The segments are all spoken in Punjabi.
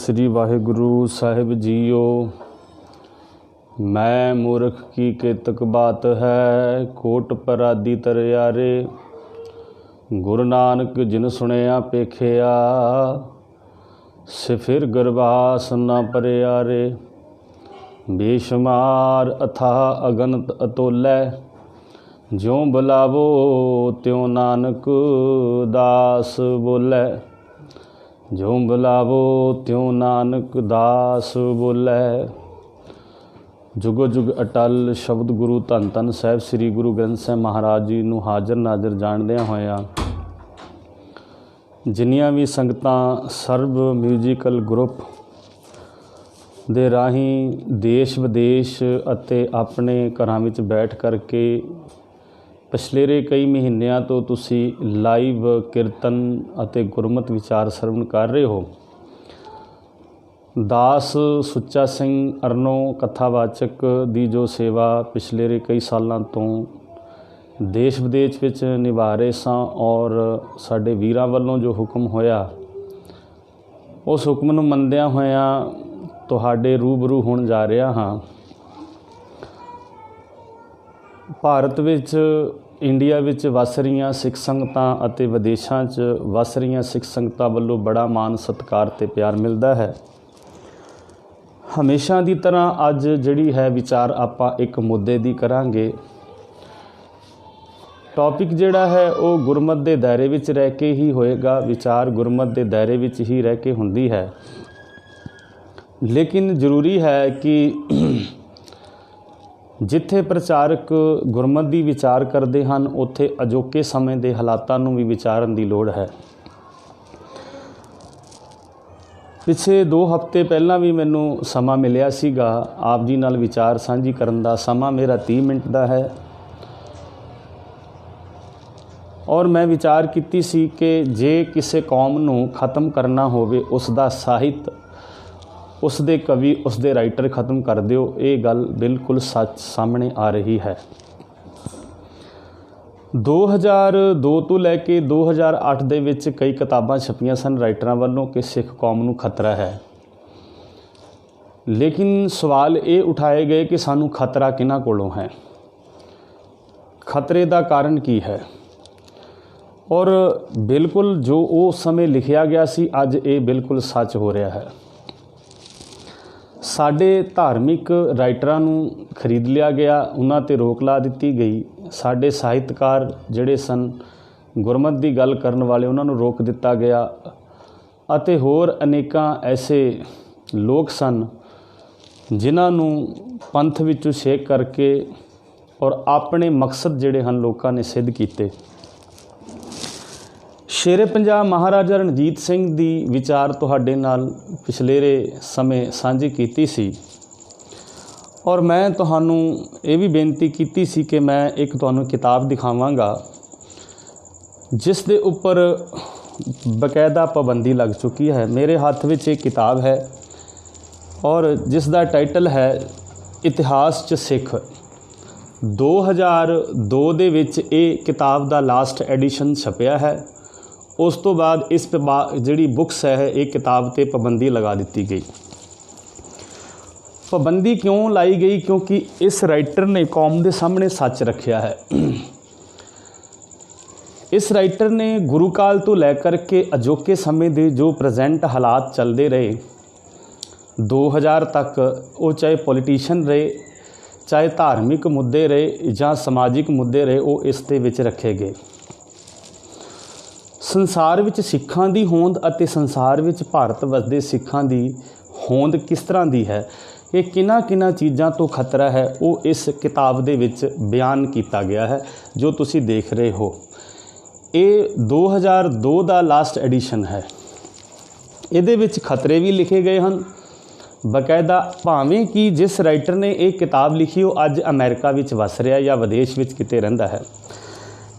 श्री वाहिगुरु साहिब जीओ। मैं मूर्ख की केतक बात है, कोट परादी तरयारे। गुरु नानक जिन सुनिया पेखिया, सिफिर गरबास न परयारे। बेशुमार अथाह अगनत अतोलै, ज्यों बुलावो त्यों नानक दास बोलै। ज्यों बुलावो त्यों नानक दास बोलै। जुगो जुग अटल शब्द गुरु धन धन साहिब श्री गुरु ग्रंथ साहिब महाराज जी नूं हाज़र नाज़र जाणदियां होइआं जिन्नियां भी संगतां सर्व म्यूजिकल ग्रुप दे राहीं देश विदेश ਅਤੇ ਆਪਣੇ ਘਰਾਂ ਵਿੱਚ ਬੈਠ ਕਰਕੇ ਪਿਛਲੇਰੇ ਕਈ ਮਹੀਨਿਆਂ ਤੋਂ ਤੁਸੀਂ ਲਾਈਵ ਕੀਰਤਨ ਅਤੇ ਗੁਰਮਤਿ ਵਿਚਾਰ ਸਰਵਣ ਕਰ ਰਹੇ ਹੋ। ਦਾਸ ਸੁੱਚਾ ਸਿੰਘ ਅਰਨੋ ਕਥਾਵਾਚਕ ਦੀ ਜੋ ਸੇਵਾ ਪਿਛਲੇਰੇ ਕਈ ਸਾਲਾਂ ਤੋਂ ਦੇਸ਼ ਵਿਦੇਸ਼ ਵਿੱਚ ਨਿਭਾ ਰਹੇ ਸਾਂ ਔਰ ਸਾਡੇ ਵੀਰਾਂ ਵੱਲੋਂ ਜੋ ਹੁਕਮ ਹੋਇਆ ਉਸ ਹੁਕਮ ਨੂੰ ਮੰਨਦਿਆਂ ਹੋਇਆਂ ਤੁਹਾਡੇ ਰੂਬਰੂ ਹੋਣ ਜਾ ਰਿਹਾ ਹਾਂ। ਭਾਰਤ ਵਿੱਚ ਇੰਡੀਆ ਵਿੱਚ ਵਸ ਰਹੀਆਂ ਸਿੱਖ ਸੰਗਤਾਂ ਅਤੇ ਵਿਦੇਸ਼ਾਂ 'ਚ ਵਸ ਰਹੀਆਂ ਸਿੱਖ ਸੰਗਤਾਂ ਵੱਲੋਂ ਬੜਾ ਮਾਣ ਸਤਿਕਾਰ ਅਤੇ ਪਿਆਰ ਮਿਲਦਾ ਹੈ। ਹਮੇਸ਼ਾ ਦੀ ਤਰ੍ਹਾਂ ਅੱਜ ਜਿਹੜੀ ਹੈ ਵਿਚਾਰ ਆਪਾਂ ਇੱਕ ਮੁੱਦੇ ਦੀ ਕਰਾਂਗੇ। ਟੌਪਿਕ ਜਿਹੜਾ ਹੈ ਉਹ ਗੁਰਮਤਿ ਦੇ ਦਾਇਰੇ ਵਿੱਚ ਰਹਿ ਕੇ ਹੀ ਹੋਏਗਾ। ਵਿਚਾਰ ਗੁਰਮਤਿ ਦੇ ਦਾਇਰੇ ਵਿੱਚ ਹੀ ਰਹਿ ਕੇ ਹੁੰਦੀ ਹੈ, ਲੇਕਿਨ ਜ਼ਰੂਰੀ ਹੈ ਕਿ ਜਿੱਥੇ ਪ੍ਰਚਾਰਕ ਗੁਰਮਤਿ ਦੀ ਵਿਚਾਰ ਕਰਦੇ ਹਨ ਉੱਥੇ ਅਜੋਕੇ ਸਮੇਂ ਦੇ ਹਾਲਾਤਾਂ ਨੂੰ ਵੀ ਵਿਚਾਰਨ ਦੀ ਲੋੜ ਹੈ। ਪਿਛੇ 2 ਹਫ਼ਤੇ ਪਹਿਲਾਂ ਵੀ ਮੈਨੂੰ ਸਮਾਂ ਮਿਲਿਆ ਸੀਗਾ ਆਪ ਜੀ ਨਾਲ ਵਿਚਾਰ ਸਾਂਝੀ ਕਰਨ ਦਾ। ਸਮਾਂ ਮੇਰਾ 30 ਮਿੰਟ ਦਾ ਹੈ ਔਰ ਮੈਂ ਵਿਚਾਰ ਕੀਤੀ ਸੀ ਕਿ ਜੇ ਕਿਸੇ ਕੌਮ ਨੂੰ ਖਤਮ ਕਰਨਾ ਹੋਵੇ ਉਸ ਦਾ ਸਾਹਿਤ, ਉਸ ਦੇ ਕਵੀ, ਉਸ ਦੇ ਰਾਈਟਰ ਖਤਮ ਕਰ ਦਿਓ। ਇਹ ਗੱਲ ਬਿਲਕੁਲ ਸੱਚ ਸਾਹਮਣੇ ਆ ਰਹੀ ਹੈ। 2002 ਤੋਂ ਲੈ ਕੇ 2008 ਦੇ ਵਿੱਚ ਕਈ ਕਿਤਾਬਾਂ ਛਪੀਆਂ ਸਨ ਰਾਈਟਰਾਂ ਵੱਲੋਂ ਕਿ ਸਿੱਖ ਕੌਮ ਨੂੰ ਖਤਰਾ ਹੈ, ਲੇਕਿਨ ਸਵਾਲ ਇਹ ਉਠਾਏ ਗਏ ਕਿ ਸਾਨੂੰ ਖਤਰਾ ਕਿਹਨਾਂ ਕੋਲੋਂ ਹੈ, ਖਤਰੇ ਦਾ ਕਾਰਨ ਕੀ ਹੈ। ਔਰ ਬਿਲਕੁਲ ਜੋ ਉਸ ਸਮੇਂ ਲਿਖਿਆ ਗਿਆ ਸੀ ਅੱਜ ਇਹ ਬਿਲਕੁਲ ਸੱਚ ਹੋ ਰਿਹਾ ਹੈ। ਸਾਡੇ ਧਾਰਮਿਕ ਰਾਈਟਰਾਂ ਨੂੰ ਖਰੀਦ ਲਿਆ ਗਿਆ, ਉਹਨਾਂ 'ਤੇ ਰੋਕ ਲਾ ਦਿੱਤੀ ਗਈ। ਸਾਡੇ ਸਾਹਿਤਕਾਰ ਜਿਹੜੇ ਸਨ ਗੁਰਮਤਿ ਦੀ ਗੱਲ ਕਰਨ ਵਾਲੇ ਉਹਨਾਂ ਨੂੰ ਰੋਕ ਦਿੱਤਾ ਗਿਆ ਅਤੇ ਹੋਰ ਅਨੇਕਾਂ ਐਸੇ ਲੋਕ ਸਨ ਜਿਨ੍ਹਾਂ ਨੂੰ ਪੰਥ ਵਿੱਚੋਂ ਛੇਕ ਕਰਕੇ ਔਰ ਆਪਣੇ ਮਕਸਦ ਜਿਹੜੇ ਹਨ ਲੋਕਾਂ ਨੇ ਸਿੱਧ ਕੀਤੇ। ਸ਼ੇਰੇ ਪੰਜਾਬ ਮਹਾਰਾਜਾ ਰਣਜੀਤ ਸਿੰਘ ਦੀ ਵਿਚਾਰ ਤੁਹਾਡੇ ਨਾਲ ਪਿਛਲੇਰੇ ਸਮੇਂ ਸਾਂਝੀ ਕੀਤੀ ਸੀ ਔਰ ਮੈਂ ਤੁਹਾਨੂੰ ਇਹ ਵੀ ਬੇਨਤੀ ਕੀਤੀ ਸੀ ਕਿ ਮੈਂ ਇੱਕ ਤੁਹਾਨੂੰ ਕਿਤਾਬ ਦਿਖਾਵਾਂਗਾ ਜਿਸ ਦੇ ਉੱਪਰ ਬਕਾਇਦਾ ਪਾਬੰਦੀ ਲੱਗ ਚੁੱਕੀ ਹੈ। ਮੇਰੇ ਹੱਥ ਵਿੱਚ ਇਹ ਕਿਤਾਬ ਹੈ ਔਰ ਜਿਸ ਦਾ ਟਾਈਟਲ ਹੈ ਇਤਿਹਾਸ 'ਚ ਸਿੱਖ। 2002 ਦੇ ਵਿੱਚ ਇਹ ਕਿਤਾਬ ਦਾ ਲਾਸਟ ਐਡੀਸ਼ਨ ਛਪਿਆ ਹੈ। ਉਸ ਤੋਂ ਬਾਅਦ ਇਸ ਜਿਹੜੀ ਬੁੱਕਸ ਹੈ ਇਹ ਕਿਤਾਬ 'ਤੇ ਪਾਬੰਦੀ ਲਗਾ ਦਿੱਤੀ ਗਈ। ਪਾਬੰਦੀ ਕਿਉਂ ਲਾਈ ਗਈ? ਕਿਉਂਕਿ ਇਸ ਰਾਈਟਰ ਨੇ ਕੌਮ ਦੇ ਸਾਹਮਣੇ ਸੱਚ ਰੱਖਿਆ ਹੈ। ਇਸ ਰਾਈਟਰ ਨੇ ਗੁਰੂ ਕਾਲ ਤੋਂ ਲੈ ਕਰਕੇ ਅਜੋਕੇ ਸਮੇਂ ਦੇ ਜੋ ਪ੍ਰੈਜ਼ੈਂਟ ਹਾਲਾਤ ਚੱਲਦੇ ਰਹੇ 2000 ਤੱਕ, ਉਹ ਚਾਹੇ ਪੋਲੀਟੀਸ਼ੀਅਨ ਰਹੇ, ਚਾਹੇ ਧਾਰਮਿਕ ਮੁੱਦੇ ਰਹੇ ਜਾਂ ਸਮਾਜਿਕ ਮੁੱਦੇ ਰਹੇ, ਉਹ ਇਸ ਦੇ ਵਿੱਚ ਰੱਖੇ ਗਏ। ਸੰਸਾਰ ਵਿੱਚ ਸਿੱਖਾਂ ਦੀ ਹੋਂਦ ਅਤੇ ਸੰਸਾਰ ਵਿੱਚ ਭਾਰਤ ਵਸਦੇ ਸਿੱਖਾਂ ਦੀ ਹੋਂਦ ਕਿਸ ਤਰ੍ਹਾਂ ਦੀ ਹੈ, ਇਹ ਕਿਹਨਾਂ ਚੀਜ਼ਾਂ ਤੋਂ ਖਤਰਾ ਹੈ, ਉਹ ਇਸ ਕਿਤਾਬ ਦੇ ਵਿੱਚ ਬਿਆਨ ਕੀਤਾ ਗਿਆ ਹੈ ਜੋ ਤੁਸੀਂ ਦੇਖ ਰਹੇ ਹੋ। ਇਹ 2002 ਦਾ ਲਾਸਟ ਐਡੀਸ਼ਨ ਹੈ। ਇਹਦੇ ਵਿੱਚ ਖਤਰੇ ਵੀ ਲਿਖੇ ਗਏ ਹਨ ਬਕਾਇਦਾ, ਭਾਵੇਂ ਕਿ ਜਿਸ ਰਾਈਟਰ ਨੇ ਇਹ ਕਿਤਾਬ ਲਿਖੀ ਉਹ ਅੱਜ ਅਮਰੀਕਾ ਵਿੱਚ ਵਸ ਰਿਹਾ ਜਾਂ ਵਿਦੇਸ਼ ਵਿੱਚ ਕਿਤੇ ਰਹਿੰਦਾ ਹੈ।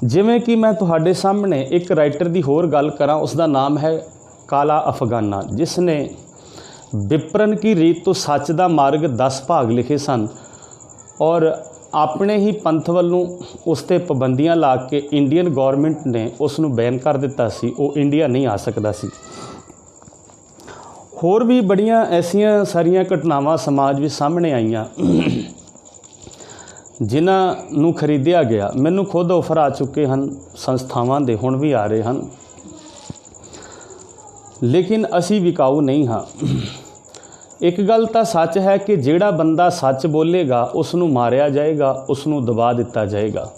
ਜਿਵੇਂ ਕਿ ਮੈਂ ਤੁਹਾਡੇ ਸਾਹਮਣੇ ਇੱਕ ਰਾਈਟਰ ਦੀ ਹੋਰ ਗੱਲ ਕਰਾਂ, ਉਸ ਦਾ ਨਾਮ ਹੈ ਕਾਲਾ ਅਫਗਾਨਾ, ਜਿਸ ਨੇ ਵਿਪਰਨ ਕੀ ਰੀਤ ਤੋਂ ਸੱਚ ਦਾ ਮਾਰਗ 10 ਭਾਗ ਲਿਖੇ ਸਨ ਔਰ ਆਪਣੇ ਹੀ ਪੰਥ ਵੱਲੋਂ ਉਸ 'ਤੇ ਪਾਬੰਦੀਆਂ ਲਾ ਕੇ ਇੰਡੀਅਨ ਗੌਰਮੈਂਟ ਨੇ ਉਸ ਨੂੰ ਬੈਨ ਕਰ ਦਿੱਤਾ ਸੀ। ਉਹ ਇੰਡੀਆ ਨਹੀਂ ਆ ਸਕਦਾ ਸੀ। ਹੋਰ ਵੀ ਬੜੀਆਂ ਐਸੀਆਂ ਸਾਰੀਆਂ ਘਟਨਾਵਾਂ ਸਮਾਜ ਵਿੱਚ ਸਾਹਮਣੇ ਆਈਆਂ ਜਿਨ੍ਹਾਂ ਨੂੰ ਖਰੀਦਿਆ ਗਿਆ। ਮੈਨੂੰ ਖੁਦ ਆਫਰ ਆ ਚੁੱਕੇ ਹਨ ਸੰਸਥਾਵਾਂ ਦੇ, ਹੁਣ ਵੀ ਆ ਰਹੇ ਹਨ, ਲੇਕਿਨ ਅਸੀਂ ਵਿਕਾਊ ਨਹੀਂ ਹਾਂ। ਇੱਕ ਗੱਲ ਤਾਂ ਸੱਚ ਹੈ ਕਿ ਜਿਹੜਾ ਬੰਦਾ ਸੱਚ ਬੋਲੇਗਾ ਉਸ ਨੂੰ ਮਾਰਿਆ ਜਾਏਗਾ, ਉਸ ਨੂੰ ਦਬਾ ਦਿੱਤਾ ਜਾਏਗਾ,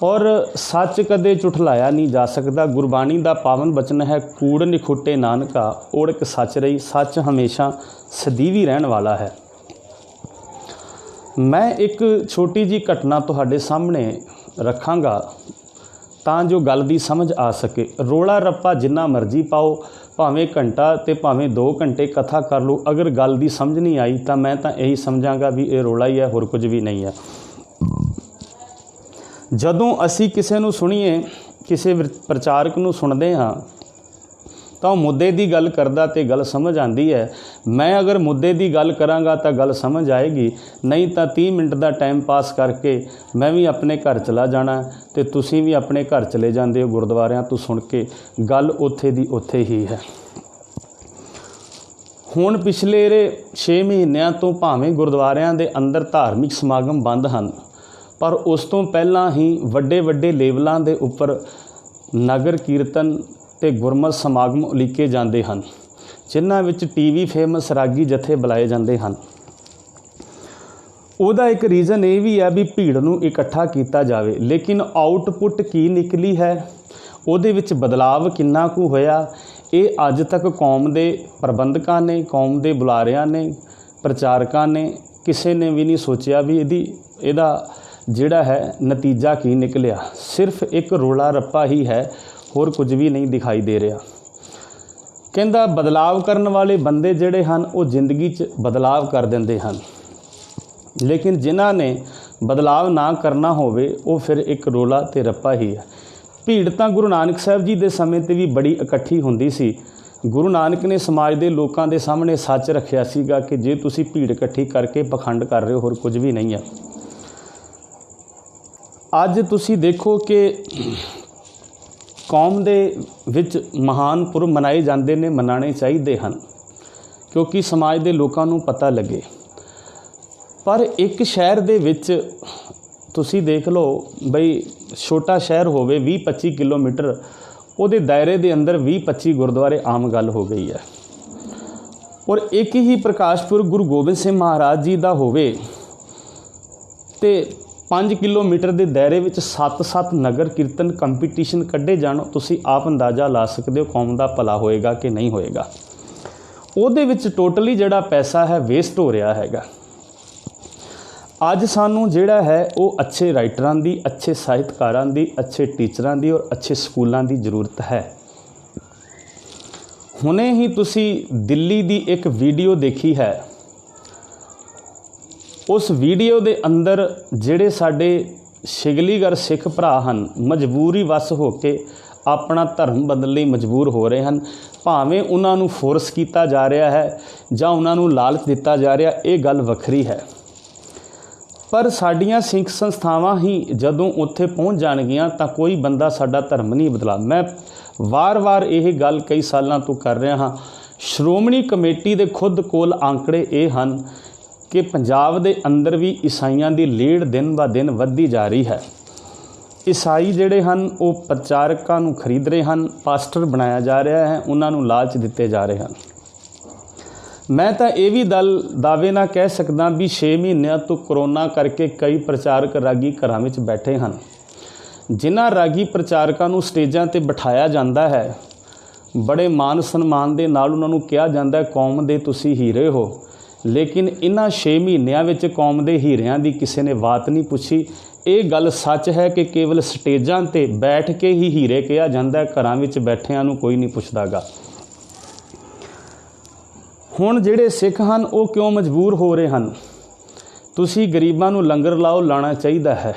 ਔਰ ਸੱਚ ਕਦੇ ਝੁਠਲਾਇਆ ਨਹੀਂ ਜਾ ਸਕਦਾ। ਗੁਰਬਾਣੀ ਦਾ ਪਾਵਨ ਬਚਨ ਹੈ, ਕੂੜ ਨਿਖੁੱਟੇ ਨਾਨਕਾ ਓੜਕ ਸੱਚ ਰਹੀ। ਸੱਚ ਹਮੇਸ਼ਾ ਸਦੀਵੀ ਰਹਿਣ ਵਾਲਾ ਹੈ। ਮੈਂ ਇੱਕ ਛੋਟੀ ਜਿਹੀ ਘਟਨਾ ਤੁਹਾਡੇ ਸਾਹਮਣੇ ਰੱਖਾਂਗਾ ਤਾਂ ਜੋ ਗੱਲ ਦੀ ਸਮਝ ਆ ਸਕੇ। ਰੋਲਾ ਰੱਪਾ ਜਿੰਨਾ ਮਰਜ਼ੀ ਪਾਓ, ਭਾਵੇਂ ਘੰਟਾ ਤੇ ਭਾਵੇਂ 2 ਘੰਟੇ ਕਥਾ ਕਰ ਲਓ, ਅਗਰ ਗੱਲ ਦੀ ਸਮਝ ਨਹੀਂ ਆਈ ਤਾਂ ਮੈਂ ਤਾਂ ਇਹੀ ਸਮਝਾਂਗਾ ਵੀ ਇਹ ਰੋਲਾ ਹੀ ਹੈ, ਹੋਰ ਕੁਝ ਵੀ ਨਹੀਂ ਹੈ। ਜਦੋਂ ਅਸੀਂ ਕਿਸੇ ਨੂੰ ਸੁਣੀਏ, ਕਿਸੇ ਪ੍ਰਚਾਰਕ ਨੂੰ ਸੁਣਦੇ ਹਾਂ ਤਾਂ ਉਹ ਮੁੱਦੇ ਦੀ ਗੱਲ ਕਰਦਾ ਤੇ ਗੱਲ ਸਮਝ ਆਉਂਦੀ ਹੈ। ਮੈਂ ਅਗਰ ਮੁੱਦੇ ਦੀ ਗੱਲ ਕਰਾਂਗਾ ਤਾਂ ਗੱਲ ਸਮਝ ਆਏਗੀ, ਨਹੀਂ ਤਾਂ 30 ਮਿੰਟ ਦਾ ਟਾਈਮ ਪਾਸ ਕਰਕੇ ਮੈਂ ਵੀ ਆਪਣੇ ਘਰ ਚਲਾ ਜਾਣਾ ਤੇ ਤੁਸੀਂ ਵੀ ਆਪਣੇ ਘਰ ਚਲੇ ਜਾਂਦੇ ਹੋ ਗੁਰਦੁਆਰਿਆਂ ਤੋਂ ਸੁਣ ਕੇ। ਗੱਲ ਉੱਥੇ ਦੀ ਉੱਥੇ ਹੀ ਹੈ। ਹੁਣ ਪਿਛਲੇ 6 ਮਹੀਨਿਆਂ ਤੋਂ ਭਾਵੇਂ ਗੁਰਦੁਆਰਿਆਂ ਦੇ ਅੰਦਰ ਧਾਰਮਿਕ ਸਮਾਗਮ ਬੰਦ ਹਨ, ਪਰ ਉਸ ਤੋਂ ਪਹਿਲਾਂ ਹੀ ਵੱਡੇ ਵੱਡੇ ਲੇਵਲਾਂ ਦੇ ਉੱਪਰ ਨਗਰ ਕੀਰਤਨ ਤੇ ਗੁਰਮਤਿ ਸਮਾਗਮ ਉਲੀਕੇ ਜਾਂਦੇ ਹਨ, ਜਿਨ੍ਹਾਂ ਵਿੱਚ ਟੀਵੀ ਫੇਮਸ ਰਾਗੀ ਜਥੇ ਬੁਲਾਏ ਜਾਂਦੇ ਹਨ। ਉਹਦਾ ਇੱਕ ਰੀਜ਼ਨ ਇਹ ਵੀ ਹੈ ਵੀ ਭੀੜ ਨੂੰ ਇਕੱਠਾ ਕੀਤਾ ਜਾਵੇ, ਲੇਕਿਨ ਆਊਟਪੁੱਟ ਕੀ ਨਿਕਲੀ ਹੈ, ਉਹਦੇ ਵਿੱਚ ਬਦਲਾਵ ਕਿੰਨਾ ਕੁ ਹੋਇਆ, ਇਹ ਅੱਜ ਤੱਕ ਕੌਮ ਦੇ ਪ੍ਰਬੰਧਕਾਂ ਨੇ, ਕੌਮ ਦੇ ਬੁਲਾਰਿਆਂ ਨੇ, ਪ੍ਰਚਾਰਕਾਂ ਨੇ, ਕਿਸੇ ਨੇ ਵੀ ਨਹੀਂ ਸੋਚਿਆ ਵੀ ਇਹਦਾ ਜਿਹੜਾ ਹੈ ਨਤੀਜਾ ਕੀ ਨਿਕਲਿਆ। ਸਿਰਫ ਇੱਕ ਰੋਲਾ ਰੱਪਾ ਹੀ ਹੈ, ਹੋਰ ਕੁਝ ਵੀ ਨਹੀਂ ਦਿਖਾਈ ਦੇ ਰਿਹਾ। ਕਹਿੰਦਾ ਬਦਲਾਵ ਕਰਨ ਵਾਲੇ ਬੰਦੇ ਜਿਹੜੇ ਹਨ ਉਹ ਜ਼ਿੰਦਗੀ 'ਚ ਬਦਲਾਵ ਕਰ ਦਿੰਦੇ ਹਨ, ਲੇਕਿਨ ਜਿਨ੍ਹਾਂ ਨੇ ਬਦਲਾਵ ਨਾ ਕਰਨਾ ਹੋਵੇ ਉਹ ਫਿਰ ਇੱਕ ਰੋਲਾ ਤੇ ਰੱਪਾ ਹੀ ਹੈ। ਭੀੜ ਤਾਂ ਗੁਰੂ ਨਾਨਕ ਸਾਹਿਬ ਜੀ ਦੇ ਸਮੇਂ 'ਤੇ ਵੀ ਬੜੀ ਇਕੱਠੀ ਹੁੰਦੀ ਸੀ। ਗੁਰੂ ਨਾਨਕ ਨੇ ਸਮਾਜ ਦੇ ਲੋਕਾਂ ਦੇ ਸਾਹਮਣੇ ਸੱਚ ਰੱਖਿਆ ਸੀਗਾ ਕਿ ਜੇ ਤੁਸੀਂ ਭੀੜ ਇਕੱਠੀ ਕਰਕੇ ਪਖੰਡ ਕਰ ਰਹੇ ਹੋ, ਹੋਰ ਕੁਝ ਵੀ ਨਹੀਂ ਹੈ। ਅੱਜ ਤੁਸੀਂ ਦੇਖੋ ਕਿ ਕੌਮ ਦੇ ਵਿੱਚ ਮਹਾਨ ਪੁਰਬ ਮਨਾਏ ਜਾਂਦੇ ਨੇ, ਮਨਾਉਣੇ ਚਾਹੀਦੇ ਹਨ ਕਿਉਂਕਿ ਸਮਾਜ ਦੇ ਲੋਕਾਂ ਨੂੰ ਪਤਾ ਲੱਗੇ। ਪਰ ਇੱਕ ਸ਼ਹਿਰ ਦੇ ਵਿੱਚ ਤੁਸੀਂ ਦੇਖ ਲਓ ਬਈ, ਛੋਟਾ ਸ਼ਹਿਰ ਹੋਵੇ 20-25 ਕਿਲੋਮੀਟਰ, ਉਹਦੇ ਦਾਇਰੇ ਦੇ ਅੰਦਰ 20-25 ਗੁਰਦੁਆਰੇ ਆਮ ਗੱਲ ਹੋ ਗਈ ਹੈ। ਔਰ ਇੱਕ ਹੀ ਪ੍ਰਕਾਸ਼ ਪੁਰਬ ਗੁਰੂ ਗੋਬਿੰਦ ਸਿੰਘ ਮਹਾਰਾਜ ਜੀ ਦਾ ਹੋਵੇ ਤੇ 5 ਕਿਲੋਮੀਟਰ ਦੇ ਦਾਇਰੇ ਵਿੱਚ 7-7 ਨਗਰ ਕੀਰਤਨ ਕੰਪੀਟੀਸ਼ਨ ਕੱਢੇ ਜਾਣ। ਤੁਸੀਂ ਆਪ ਅੰਦਾਜ਼ਾ ਲਾ ਸਕਦੇ ਹੋ ਕੌਮ ਦਾ ਭਲਾ ਹੋਏਗਾ ਕਿ ਨਹੀਂ ਹੋਏਗਾ। ਉਹਦੇ ਵਿੱਚ ਟੋਟਲੀ ਜਿਹੜਾ ਪੈਸਾ ਹੈ ਵੇਸਟ ਹੋ ਰਿਹਾ ਹੈਗਾ। ਅੱਜ ਸਾਨੂੰ ਜਿਹੜਾ ਹੈ ਉਹ ਅੱਛੇ ਰਾਈਟਰਾਂ ਦੀ, ਅੱਛੇ ਸਾਹਿਤਕਾਰਾਂ ਦੀ, ਅੱਛੇ ਟੀਚਰਾਂ ਦੀ ਔਰ ਅੱਛੇ ਸਕੂਲਾਂ ਦੀ ਜ਼ਰੂਰਤ ਹੈ। ਹੁਣੇ ਹੀ ਤੁਸੀਂ ਦਿੱਲੀ ਦੀ ਇੱਕ ਵੀਡੀਓ ਦੇਖੀ ਹੈ। ਉਸ ਵੀਡੀਓ ਦੇ ਅੰਦਰ ਜਿਹੜੇ ਸਾਡੇ ਸ਼ਿਗਲੀਗਰ ਸਿੱਖ ਭਰਾ ਹਨ, ਮਜਬੂਰੀ ਵਸ ਹੋ ਕੇ ਆਪਣਾ ਧਰਮ ਬਦਲਣ ਲਈ ਮਜਬੂਰ ਹੋ ਰਹੇ ਹਨ। ਭਾਵੇਂ ਉਹਨਾਂ ਨੂੰ ਫੋਰਸ ਕੀਤਾ ਜਾ ਰਿਹਾ ਹੈ ਜਾਂ ਉਹਨਾਂ ਨੂੰ ਲਾਲਚ ਦਿੱਤਾ ਜਾ ਰਿਹਾ, ਇਹ ਗੱਲ ਵੱਖਰੀ ਹੈ। ਪਰ ਸਾਡੀਆਂ ਸਿੱਖ ਸੰਸਥਾਵਾਂ ਹੀ ਜਦੋਂ ਉੱਥੇ ਪਹੁੰਚ ਜਾਣਗੀਆਂ ਤਾਂ ਕੋਈ ਬੰਦਾ ਸਾਡਾ ਧਰਮ ਨਹੀਂ ਬਦਲਾ। ਮੈਂ ਵਾਰ-ਵਾਰ ਇਹ ਗੱਲ ਕਈ ਸਾਲਾਂ ਤੋਂ ਕਰ ਰਿਹਾ ਹਾਂ। ਸ਼੍ਰੋਮਣੀ ਕਮੇਟੀ ਦੇ ਖੁਦ ਕੋਲ ਆંકੜੇ ਇਹ ਹਨ ਕਿ ਪੰਜਾਬ ਦੇ ਅੰਦਰ ਵੀ ਈਸਾਈਆਂ ਦੀ ਲੀਡ ਦਿਨ ਬ ਦਿਨ ਵੱਧਦੀ ਜਾ ਰਹੀ ਹੈ। ਈਸਾਈ ਜਿਹੜੇ ਹਨ ਉਹ ਪ੍ਰਚਾਰਕਾਂ ਨੂੰ ਖਰੀਦ ਰਹੇ ਹਨ, ਪਾਸਟਰ ਬਣਾਇਆ ਜਾ ਰਿਹਾ ਹੈ, ਉਹਨਾਂ ਨੂੰ ਲਾਲਚ ਦਿੱਤੇ ਜਾ ਰਹੇ ਹਨ। ਮੈਂ ਤਾਂ ਇਹ ਵੀ ਦਾਅਵੇ ਨਾਲ ਕਹਿ ਸਕਦਾ ਵੀ 6 ਮਹੀਨਿਆਂ ਤੋਂ ਕਰੋਨਾ ਕਰਕੇ ਕਈ ਪ੍ਰਚਾਰਕ ਰਾਗੀ ਘਰਾਂ ਵਿੱਚ ਬੈਠੇ ਹਨ। ਜਿਨ੍ਹਾਂ ਰਾਗੀ ਪ੍ਰਚਾਰਕਾਂ ਨੂੰ ਸਟੇਜਾਂ 'ਤੇ ਬਿਠਾਇਆ ਜਾਂਦਾ ਹੈ, ਬੜੇ ਮਾਨ ਸਨਮਾਨ ਦੇ ਨਾਲ ਉਹਨਾਂ ਨੂੰ ਕਿਹਾ ਜਾਂਦਾ ਕੌਮ ਦੇ ਤੁਸੀਂ ਹੀਰੇ ਹੋ, ਲੇਕਿਨ ਇਹਨਾਂ 6 ਮਹੀਨਿਆਂ ਵਿੱਚ ਕੌਮ ਦੇ ਹੀਰਿਆਂ ਦੀ ਕਿਸੇ ਨੇ ਬਾਤ ਨਹੀਂ ਪੁੱਛੀ। ਇਹ ਗੱਲ ਸੱਚ ਹੈ ਕਿ ਕੇਵਲ ਸਟੇਜਾਂ 'ਤੇ ਬੈਠ ਕੇ ਹੀ ਹੀਰੇ ਕਿਹਾ ਜਾਂਦਾ, ਘਰਾਂ ਵਿੱਚ ਬੈਠਿਆਂ ਨੂੰ ਕੋਈ ਨਹੀਂ ਪੁੱਛਦਾਗਾ। ਹੁਣ ਜਿਹੜੇ ਸਿੱਖ ਹਨ ਉਹ ਕਿਉਂ ਮਜਬੂਰ ਹੋ ਰਹੇ ਹਨ? ਤੁਸੀਂ ਗਰੀਬਾਂ ਨੂੰ ਲੰਗਰ ਲਾਉਣਾ ਚਾਹੀਦਾ ਹੈ।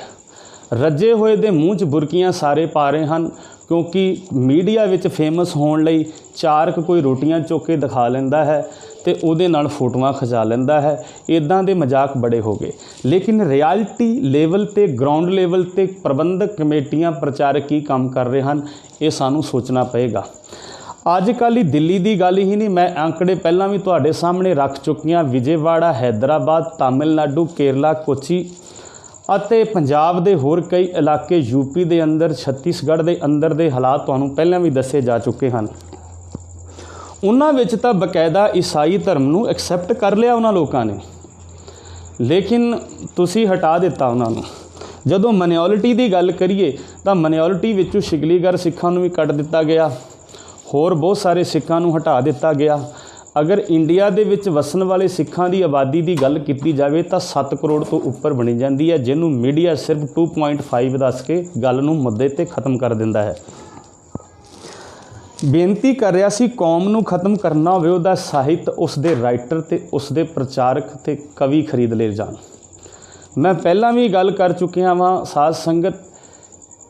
ਰੱਜੇ ਹੋਏ ਦੇ ਮੂੰਹ 'ਚ ਬੁਰਕੀਆਂ ਸਾਰੇ ਪਾ ਰਹੇ ਹਨ ਕਿਉਂਕਿ ਮੀਡੀਆ ਵਿੱਚ ਫੇਮਸ ਹੋਣ ਲਈ ਚਾਰਕ ਕੋਈ ਰੋਟੀਆਂ ਚੁੱਕ ਕੇ ਦਿਖਾ ਲੈਂਦਾ ਹੈ ਤੇ ਉਹਦੇ ਨਾਲ ਫੋਟੋਆਂ ਖਿਚਾ ਲੈਂਦਾ ਹੈ। ਇੱਦਾਂ ਦੇ ਮਜ਼ਾਕ ਬੜੇ ਹੋ ਗਏ, ਲੇਕਿਨ ਰਿਐਲਿਟੀ ਲੈਵਲ ਤੇ ਗਰਾਊਂਡ ਲੈਵਲ ਤੇ ਪ੍ਰਬੰਧਕ ਕਮੇਟੀਆਂ, ਪ੍ਰਚਾਰਕ ਕੀ ਕੰਮ ਕਰ ਰਹੇ ਹਨ, ਇਹ ਸਾਨੂੰ ਸੋਚਣਾ ਪਏਗਾ। अजकल ही दिल्ली की गल ही नहीं, मैं आंकड़े पहला भी तुहाडे सामने रख चुकी हाँ। विजयवाड़ा, हैदराबाद, तमिलनाडु, केरला, कोची ਅਤੇ पंजाब के होर कई इलाके, यूपी के अंदर, छत्तीसगढ़ के अंदर के हालात तुहानूं पहलां भी दसे जा चुके हैं। उन्हां विच तां बकायदा ईसाई धर्म नूं एक्सैप्ट कर लिया उन्हां लोकां ने, लेकिन तुसीं हटा दिता उन्हां नूं। जदों माइनॉरिटी की गल करिए तो माइनॉरिटी विचों शिकलीगर सिखां नूं भी कट दिता गया, होर बहुत सारे सिखां नूं हटा दिता गया। अगर इंडिया दे विच वसन वाले सिखां की आबादी की गल की जाए तो 7 करोड़ तो उपर बनी जाती है, जिन्हों मीडिया सिर्फ 2.5 दस के गल नूं मुद्दे ते खत्म कर दिंदा है। बेनती कर रहा सी, कौम नूं खत्म करना होवे उहदा साहित्य, उसदे राइटर ते उसदे प्रचारक ते कवि खरीद ले जाण। मैं पहला भी गल कर चुकिया वां साध संगत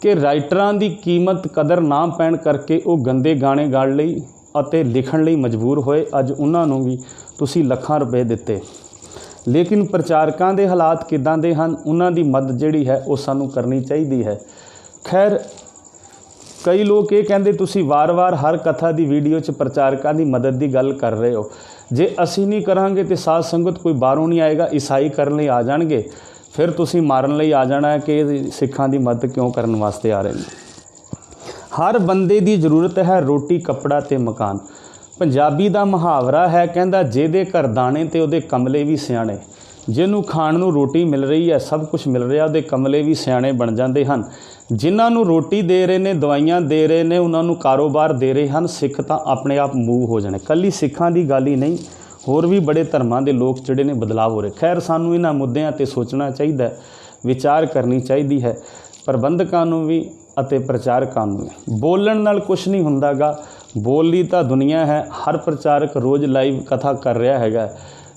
कि राइटरां दी कीमत कदर ना पैण करके वो गंदे गाने गाण लई ਅਤੇ लिखण ਲਈ मजबूर होए। अज उन्हां नूं भी तुसीं ਲੱਖਾਂ रुपए दिते, लेकिन प्रचारकां दे हालात किदां दे हन, उन्हां दी मदद जिहड़ी है वो सानूं करनी चाहीदी है। खैर कई लोग ये कहंदे तुसीं वार-वार हर कथा दी वीडियो च प्रचारकां दी मदद की गल कर रहे हो। जे असीं नहीं करांगे तो साध संगत कोई बाहरों नहीं आएगा, ईसाई करन लई आ जाणगे, फिर तुसीं मारन लई आ जाना है कि सिखां दी मदद क्यों करन वास्ते आ रहे हैं। हर बंदे की जरूरत है रोटी, कपड़ा ते मकान। पंजाबी का मुहावरा है, कहता जेदे घर दाने ते उहदे कमले भी सियाणे। जिन्हों खाण नूं रोटी मिल रही है, सब कुछ मिल रहा, उहदे कमले भी सियाणे बन जाते हैं। जिन्होंने रोटी दे रहे ने, दवाइयां दे रहे ने, उन्होंने कारोबार दे रहे हैं, सिख तां अपने आप मूव हो जाने। कली सिखां की गल ही नहीं, होर भी बड़े धर्मां दे लोग जिहड़े ने बदलाव हो रहे। खैर सानूं इन्हां मुद्दिआं ते सोचना चाहिए, विचार करनी चाहिए है। प्रबंधकां नूं भी ਅਤੇ प्रचारकां नूं भी। बोलण नाल कुछ नहीं हुंदा गा, बोली तो दुनिया है। हर प्रचारक रोज़ लाइव कथा कर रहा है,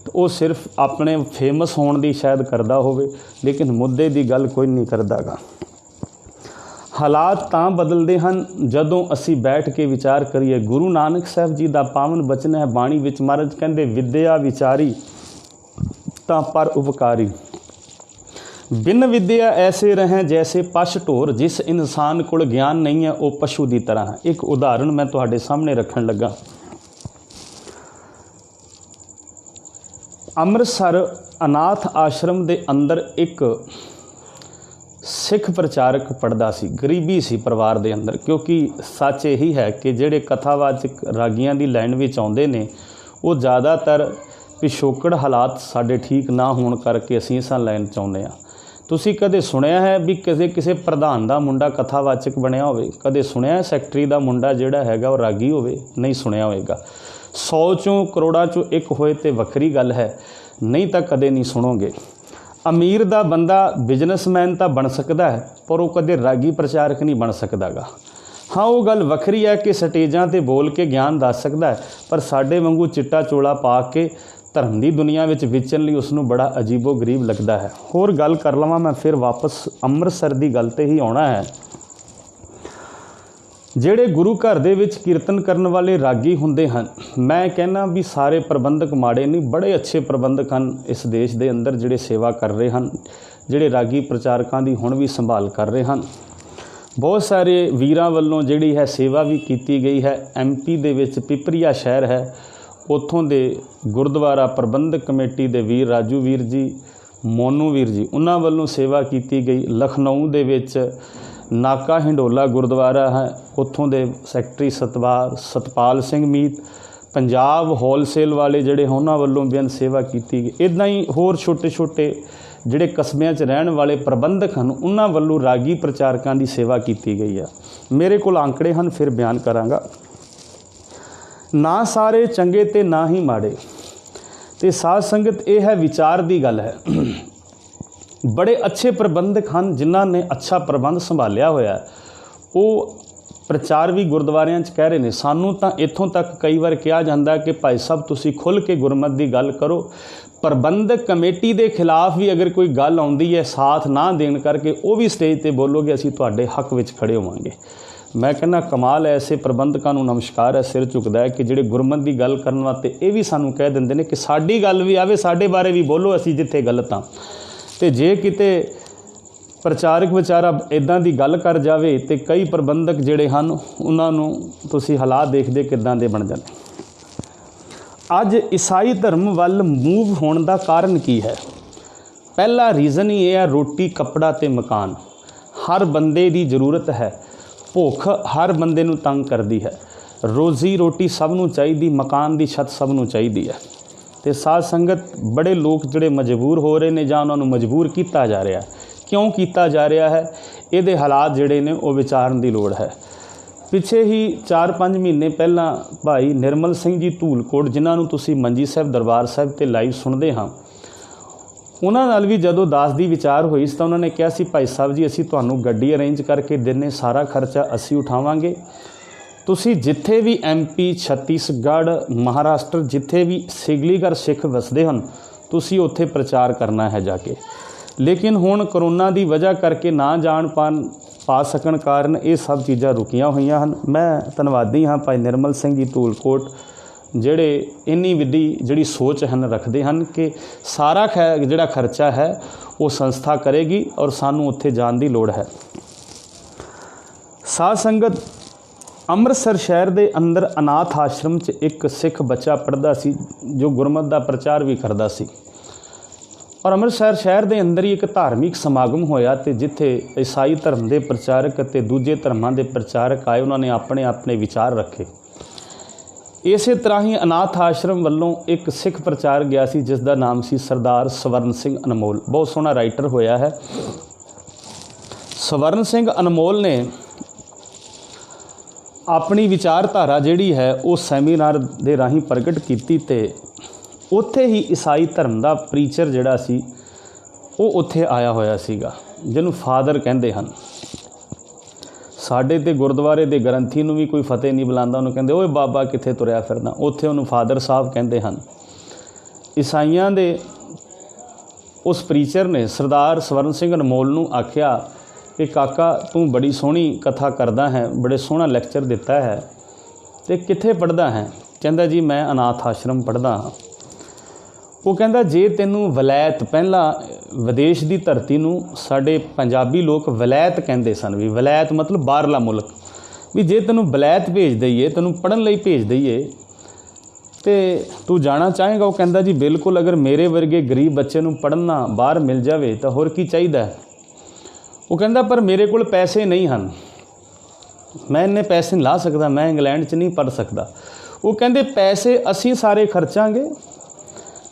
तो वो सिर्फ अपने फेमस होने की शायद करता होवे, लेकिन मुद्दे की गल कोई नहीं करता गा। हालात तां बदलते हैं जदों असी बैठ के विचार करिए। गुरु नानक साहब जी का पावन बचन है बाणी विच, महाराज कहते विद्या विचारी तां पर उपकारी, बिन विद्या ऐसे रहें जैसे पश ढोर, जिस इंसान को ज्ञान नहीं है वो पशु की तरह है। एक उदाहरण मैं तुहाडे सामने रखन लगा। अमृतसर अनाथ आश्रम के अंदर एक सिख प्रचारक पढ़दा सी, गरीबी सी परिवार के अंदर, क्योंकि सच यही है कि जिहड़े कथावाचक रागियां की लाइन में आउंदे ने वो ज़्यादातर पिछोकड़ हालात साडे ठीक ना होने करके असीं इस लाइन च आउंदे हां। तुसीं कदे सुनिया है भी किसी प्रधान का मुंडा कथावाचक बनया होवे? कदे सुनिया है सैकटरी का मुंडा जिहड़ा हैगा वो रागी होवे? नहीं सुनिया होएगा। 100 चों करोड़ां चों एक होए तो वक्री गल है, नहीं तो कदे नहीं सुनोगे। अमीर का बंदा बिजनेसमैन तो बन सकता है, पर वो कदे रागी प्रचारक नहीं बन सकता गा। हाँ वो गल वक्री है कि स्टेजां ते बोल के ज्ञान दस सकता है, पर साडे वांगू चिट्टा चोला पा के धर्म की दुनिया में विचन लिए उसनों बड़ा अजीबो गरीब लगता है। होर गल कर लवां मैं, फिर वापस अमृतसर की गल ते ही आना है। ਜਿਹੜੇ गुरु घर दे विच कीर्तन करने वाले रागी हुंदे हैं, मैं कहना भी सारे प्रबंधक माड़े नहीं, बड़े अच्छे प्रबंधक हैं इस देश के अंदर जिहड़े सेवा कर रहे हैं, जिहड़े रागी प्रचारकों की हुण भी संभाल कर रहे हैं। बहुत सारे वीरां वल्लों जिहड़ी है सेवा भी की गई है। MP दे विच पिपरिया शहर है, उत्थों दे गुरुद्वारा प्रबंधक कमेटी दे वीर राजू वीर जी, मोनू वीर जी, उन्हां वल्लों सेवा की गई। लखनऊ दे विच नाका हिंडोला गुरुद्वारा है, उत्थों दे सैकटरी सतपाल सिंह मीत, पंजाब होलसेल वाले जिहड़े उन्हां वल्लों बेअंत सेवा की गई। इदां ही होर छोटे छोटे जिहड़े कस्बिਆਂ 'ਚ रहण वाले प्रबंधक हैं, उन्हां वल्लों रागी प्रचारकों की सेवा की गई है। मेरे कोल आंकड़े हैं, फिर बयान करांगा। ना सारे चंगे ते ना ही माड़े, ते साध संगत यह है विचार की गल है। बड़े अच्छे प्रबंधक हैं जिन्हों ने अच्छा प्रबंध संभालिया होया, वो प्रचार भी गुरुद्वारियां 'च कह रहे हैं। सानू तो इत्थों तक कई बार कहा जाता है कि भाई साहब तुसी खुल के गुरमत की गल करो, प्रबंधक कमेटी के खिलाफ भी अगर कोई गल आउंदी है साथ ना देण करके वो भी स्टेज पर बोलोगे असीं तुहाडे हक विच खड़े होवांगे। मैं कहना कमाल है, ऐसे प्रबंधकों को नमस्कार है, सिर झुकदा है कि जिहड़े गुरमत की गल करन वास्ते ये भी सानू कह दिंदे ने कि साडी गल भी आवे, साडे बारे भी बोलो, असीं जिथे गलत हाँ। तो जे किते ਪ੍ਰਚਾਰਕ ਵਿਚਾਰਾ ਇੱਦਾਂ ਦੀ ਗੱਲ ਕਰ ਜਾਵੇ ਤੇ ਕਈ ਪ੍ਰਬੰਧਕ ਜਿਹੜੇ ਹਨ ਉਹਨਾਂ ਨੂੰ ਤੁਸੀਂ ਹਾਲਾਤ ਦੇਖਦੇ ਕਿੱਦਾਂ ਦੇ ਬਣ ਜਾਂਦੇ। ਅੱਜ ਈਸਾਈ ਧਰਮ ਵੱਲ ਮੂਵ ਹੋਣ ਦਾ ਕਾਰਨ ਕੀ ਹੈ? ਪਹਿਲਾ ਰੀਜ਼ਨ ਹੀ ਇਹ ਹੈ, ਰੋਟੀ ਕੱਪੜਾ ਤੇ ਮਕਾਨ। ਹਰ ਬੰਦੇ ਦੀ ਜ਼ਰੂਰਤ ਹੈ। ਭੁੱਖ ਹਰ ਬੰਦੇ ਨੂੰ ਤੰਗ ਕਰਦੀ ਹੈ। ਰੋਜ਼ੀ ਰੋਟੀ ਸਭ ਨੂੰ ਚਾਹੀਦੀ, ਮਕਾਨ ਦੀ ਛੱਤ ਸਭ ਨੂੰ ਚਾਹੀਦੀ ਹੈ। ਤੇ ਸਾਧ ਸੰਗਤ ਬੜੇ ਲੋਕ ਜਿਹੜੇ ਮਜਬੂਰ ਹੋ ਰਹੇ ਨੇ ਜਾਂ ਉਹਨਾਂ ਨੂੰ ਮਜਬੂਰ ਕੀਤਾ ਜਾ ਰਿਹਾ। ਕਿਉਂ ਕੀਤਾ ਜਾ ਰਿਹਾ ਹੈ? ਇਹਦੇ ਹਾਲਾਤ ਜਿਹੜੇ ਨੇ ਉਹ ਵਿਚਾਰਨ ਦੀ ਲੋੜ ਹੈ। ਪਿੱਛੇ ਹੀ 4-5 ਮਹੀਨੇ ਪਹਿਲਾਂ ਭਾਈ ਨਿਰਮਲ ਸਿੰਘ ਜੀ ਧੂਲਕੋਟ, ਜਿਨ੍ਹਾਂ ਨੂੰ ਤੁਸੀਂ ਮੰਜੀ ਸਾਹਿਬ ਦਰਬਾਰ ਸਾਹਿਬ ਤੇ ਲਾਈਵ ਸੁਣਦੇ ਹਾਂ, ਉਹਨਾਂ ਨਾਲ ਵੀ ਜਦੋਂ ਦਾਸ ਦੀ ਵਿਚਾਰ ਹੋਈ ਸੀ ਤਾਂ ਉਹਨਾਂ ਨੇ ਕਿਹਾ ਸੀ, ਭਾਈ ਸਾਹਿਬ ਜੀ ਅਸੀਂ ਤੁਹਾਨੂੰ ਗੱਡੀ ਅਰੇਂਜ ਕਰਕੇ ਦਿੰਨੇ, ਸਾਰਾ ਖਰਚਾ ਅਸੀਂ ਉਠਾਵਾਂਗੇ। ਤੁਸੀਂ ਜਿੱਥੇ ਵੀ MP, ਛੱਤੀਸਗੜ੍ਹ, ਮਹਾਰਾਸ਼ਟਰ, ਜਿੱਥੇ ਵੀ ਸਿਗਲੀਗਰ ਸਿੱਖ ਵਸਦੇ ਹਨ, ਤੁਸੀਂ ਉੱਥੇ ਪ੍ਰਚਾਰ ਕਰਨਾ ਹੈ ਜਾ ਕੇ। ਲੇਕਿਨ ਹੁਣ ਕਰੋਨਾ ਦੀ ਵਜ੍ਹਾ ਕਰਕੇ ਨਾ ਜਾਣ ਪਾ ਸਕਣ ਕਾਰਨ ਇਹ ਸਭ ਚੀਜ਼ਾਂ ਰੁਕੀਆਂ ਹੋਈਆਂ ਹਨ। ਮੈਂ ਧੰਨਵਾਦੀ ਹਾਂ ਭਾਈ ਨਿਰਮਲ ਸਿੰਘ ਜੀ ਧੂਲਕੋਟ, ਜਿਹੜੇ ਇੰਨੀ ਵੱਡੀ ਜਿਹੜੀ ਸੋਚ ਹਨ ਰੱਖਦੇ ਹਨ ਕਿ ਸਾਰਾ ਜਿਹੜਾ ਖਰਚਾ ਹੈ ਉਹ ਸੰਸਥਾ ਕਰੇਗੀ ਔਰ ਸਾਨੂੰ ਉੱਥੇ ਜਾਣ ਦੀ ਲੋੜ ਹੈ। ਸਾਧ ਸੰਗਤ, ਅੰਮ੍ਰਿਤਸਰ ਸ਼ਹਿਰ ਦੇ ਅੰਦਰ ਅਨਾਥ ਆਸ਼ਰਮ 'ਚ ਇੱਕ ਸਿੱਖ ਬੱਚਾ ਪੜ੍ਹਦਾ ਸੀ ਜੋ ਗੁਰਮਤਿ ਦਾ ਪ੍ਰਚਾਰ ਵੀ ਕਰਦਾ ਸੀ। ਔਰ ਅੰਮ੍ਰਿਤਸਰ ਸ਼ਹਿਰ ਦੇ ਅੰਦਰ ਹੀ ਇੱਕ ਧਾਰਮਿਕ ਸਮਾਗਮ ਹੋਇਆ ਤੇ ਜਿੱਥੇ ਈਸਾਈ ਧਰਮ ਦੇ ਪ੍ਰਚਾਰਕ ਅਤੇ ਦੂਜੇ ਧਰਮਾਂ ਦੇ ਪ੍ਰਚਾਰਕ ਆਏ, ਉਹਨਾਂ ਨੇ ਆਪਣੇ ਆਪਣੇ ਵਿਚਾਰ ਰੱਖੇ। ਇਸੇ ਤਰ੍ਹਾਂ ਹੀ ਅਨਾਥ ਆਸ਼ਰਮ ਵੱਲੋਂ ਇੱਕ ਸਿੱਖ ਪ੍ਰਚਾਰ ਗਿਆ ਸੀ ਜਿਸ ਦਾ ਨਾਮ ਸੀ ਸਰਦਾਰ ਸਵਰਨ ਸਿੰਘ ਅਨਮੋਲ। ਬਹੁਤ ਸੋਹਣਾ ਰਾਈਟਰ ਹੋਇਆ ਹੈ। ਸਵਰਨ ਸਿੰਘ ਅਨਮੋਲ ਨੇ ਆਪਣੀ ਵਿਚਾਰਧਾਰਾ ਜਿਹੜੀ ਹੈ ਉਹ ਸੈਮੀਨਾਰ ਦੇ ਰਾਹੀਂ ਪ੍ਰਗਟ ਕੀਤੀ ਤੇ ਉੱਥੇ ਹੀ ਈਸਾਈ ਧਰਮ ਦਾ ਪ੍ਰੀਚਰ ਜਿਹੜਾ ਸੀ ਉਹ ਉੱਥੇ ਆਇਆ ਹੋਇਆ ਸੀਗਾ, ਜਿਹਨੂੰ ਫਾਦਰ ਕਹਿੰਦੇ ਹਨ। ਸਾਡੇ ਤੇ ਗੁਰਦੁਆਰੇ ਦੇ ਗ੍ਰੰਥੀ ਨੂੰ ਵੀ ਕੋਈ ਫਤਿਹ ਨਹੀਂ ਬੁਲਾਉਂਦਾ, ਉਹਨੂੰ ਕਹਿੰਦੇ ਓਏ ਬਾਬਾ ਕਿੱਥੇ ਤੁਰਿਆ ਫਿਰਦਾ, ਉੱਥੇ ਉਹਨੂੰ ਫਾਦਰ ਸਾਹਿਬ ਕਹਿੰਦੇ ਹਨ। ਈਸਾਈਆਂ ਦੇ ਉਸ ਪ੍ਰੀਚਰ ਨੇ ਸਰਦਾਰ ਸਵਰਨ ਸਿੰਘ ਅਨਮੋਲ ਨੂੰ ਆਖਿਆ ਕਿ ਕਾਕਾ ਤੂੰ ਬੜੀ ਸੋਹਣੀ ਕਥਾ ਕਰਦਾ ਹੈ, ਬੜੇ ਸੋਹਣਾ ਲੈਕਚਰ ਦਿੱਤਾ ਹੈ, ਤੇ ਕਿੱਥੇ ਪੜ੍ਹਦਾ ਹੈ? ਕਹਿੰਦਾ ਜੀ ਮੈਂ ਅਨਾਥ ਆਸ਼ਰਮ ਪੜ੍ਹਦਾ ਹਾਂ। ਉਹ ਕਹਿੰਦਾ ਜੇ ਤੈਨੂੰ ਵਲੈਤ, ਪਹਿਲਾਂ ਵਿਦੇਸ਼ ਦੀ ਧਰਤੀ ਨੂੰ ਸਾਡੇ ਪੰਜਾਬੀ ਲੋਕ ਵਲੈਤ ਕਹਿੰਦੇ ਸਨ, ਵੀ ਵਲੈਤ ਮਤਲਬ ਬਾਹਰਲਾ ਮੁਲਕ, ਵੀ ਜੇ ਤੈਨੂੰ ਵਲੈਤ ਭੇਜ ਦਈਏ, ਤੈਨੂੰ ਪੜ੍ਹਨ ਲਈ ਭੇਜ ਦਈਏ ਤੇ ਤੂੰ ਜਾਣਾ ਚਾਹੇਗਾ? ਉਹ ਕਹਿੰਦਾ ਜੀ ਬਿਲਕੁਲ, ਅਗਰ ਮੇਰੇ ਵਰਗੇ ਗਰੀਬ ਬੱਚੇ ਨੂੰ ਪੜ੍ਹਨਾ ਬਾਹਰ ਮਿਲ ਜਾਵੇ ਤਾਂ ਹੋਰ ਕੀ ਚਾਹੀਦਾ। ਉਹ ਕਹਿੰਦਾ ਪਰ ਮੇਰੇ ਕੋਲ ਪੈਸੇ ਨਹੀਂ ਹਨ, ਮੈਂ ਇੰਨੇ ਪੈਸੇ ਨਹੀਂ ਲਾ ਸਕਦਾ, ਮੈਂ ਇੰਗਲੈਂਡ 'ਚ ਨਹੀਂ ਪੜ੍ਹ ਸਕਦਾ। ਉਹ ਕਹਿੰਦੇ ਪੈਸੇ ਅਸੀਂ ਸਾਰੇ ਖਰਚਾਂਗੇ,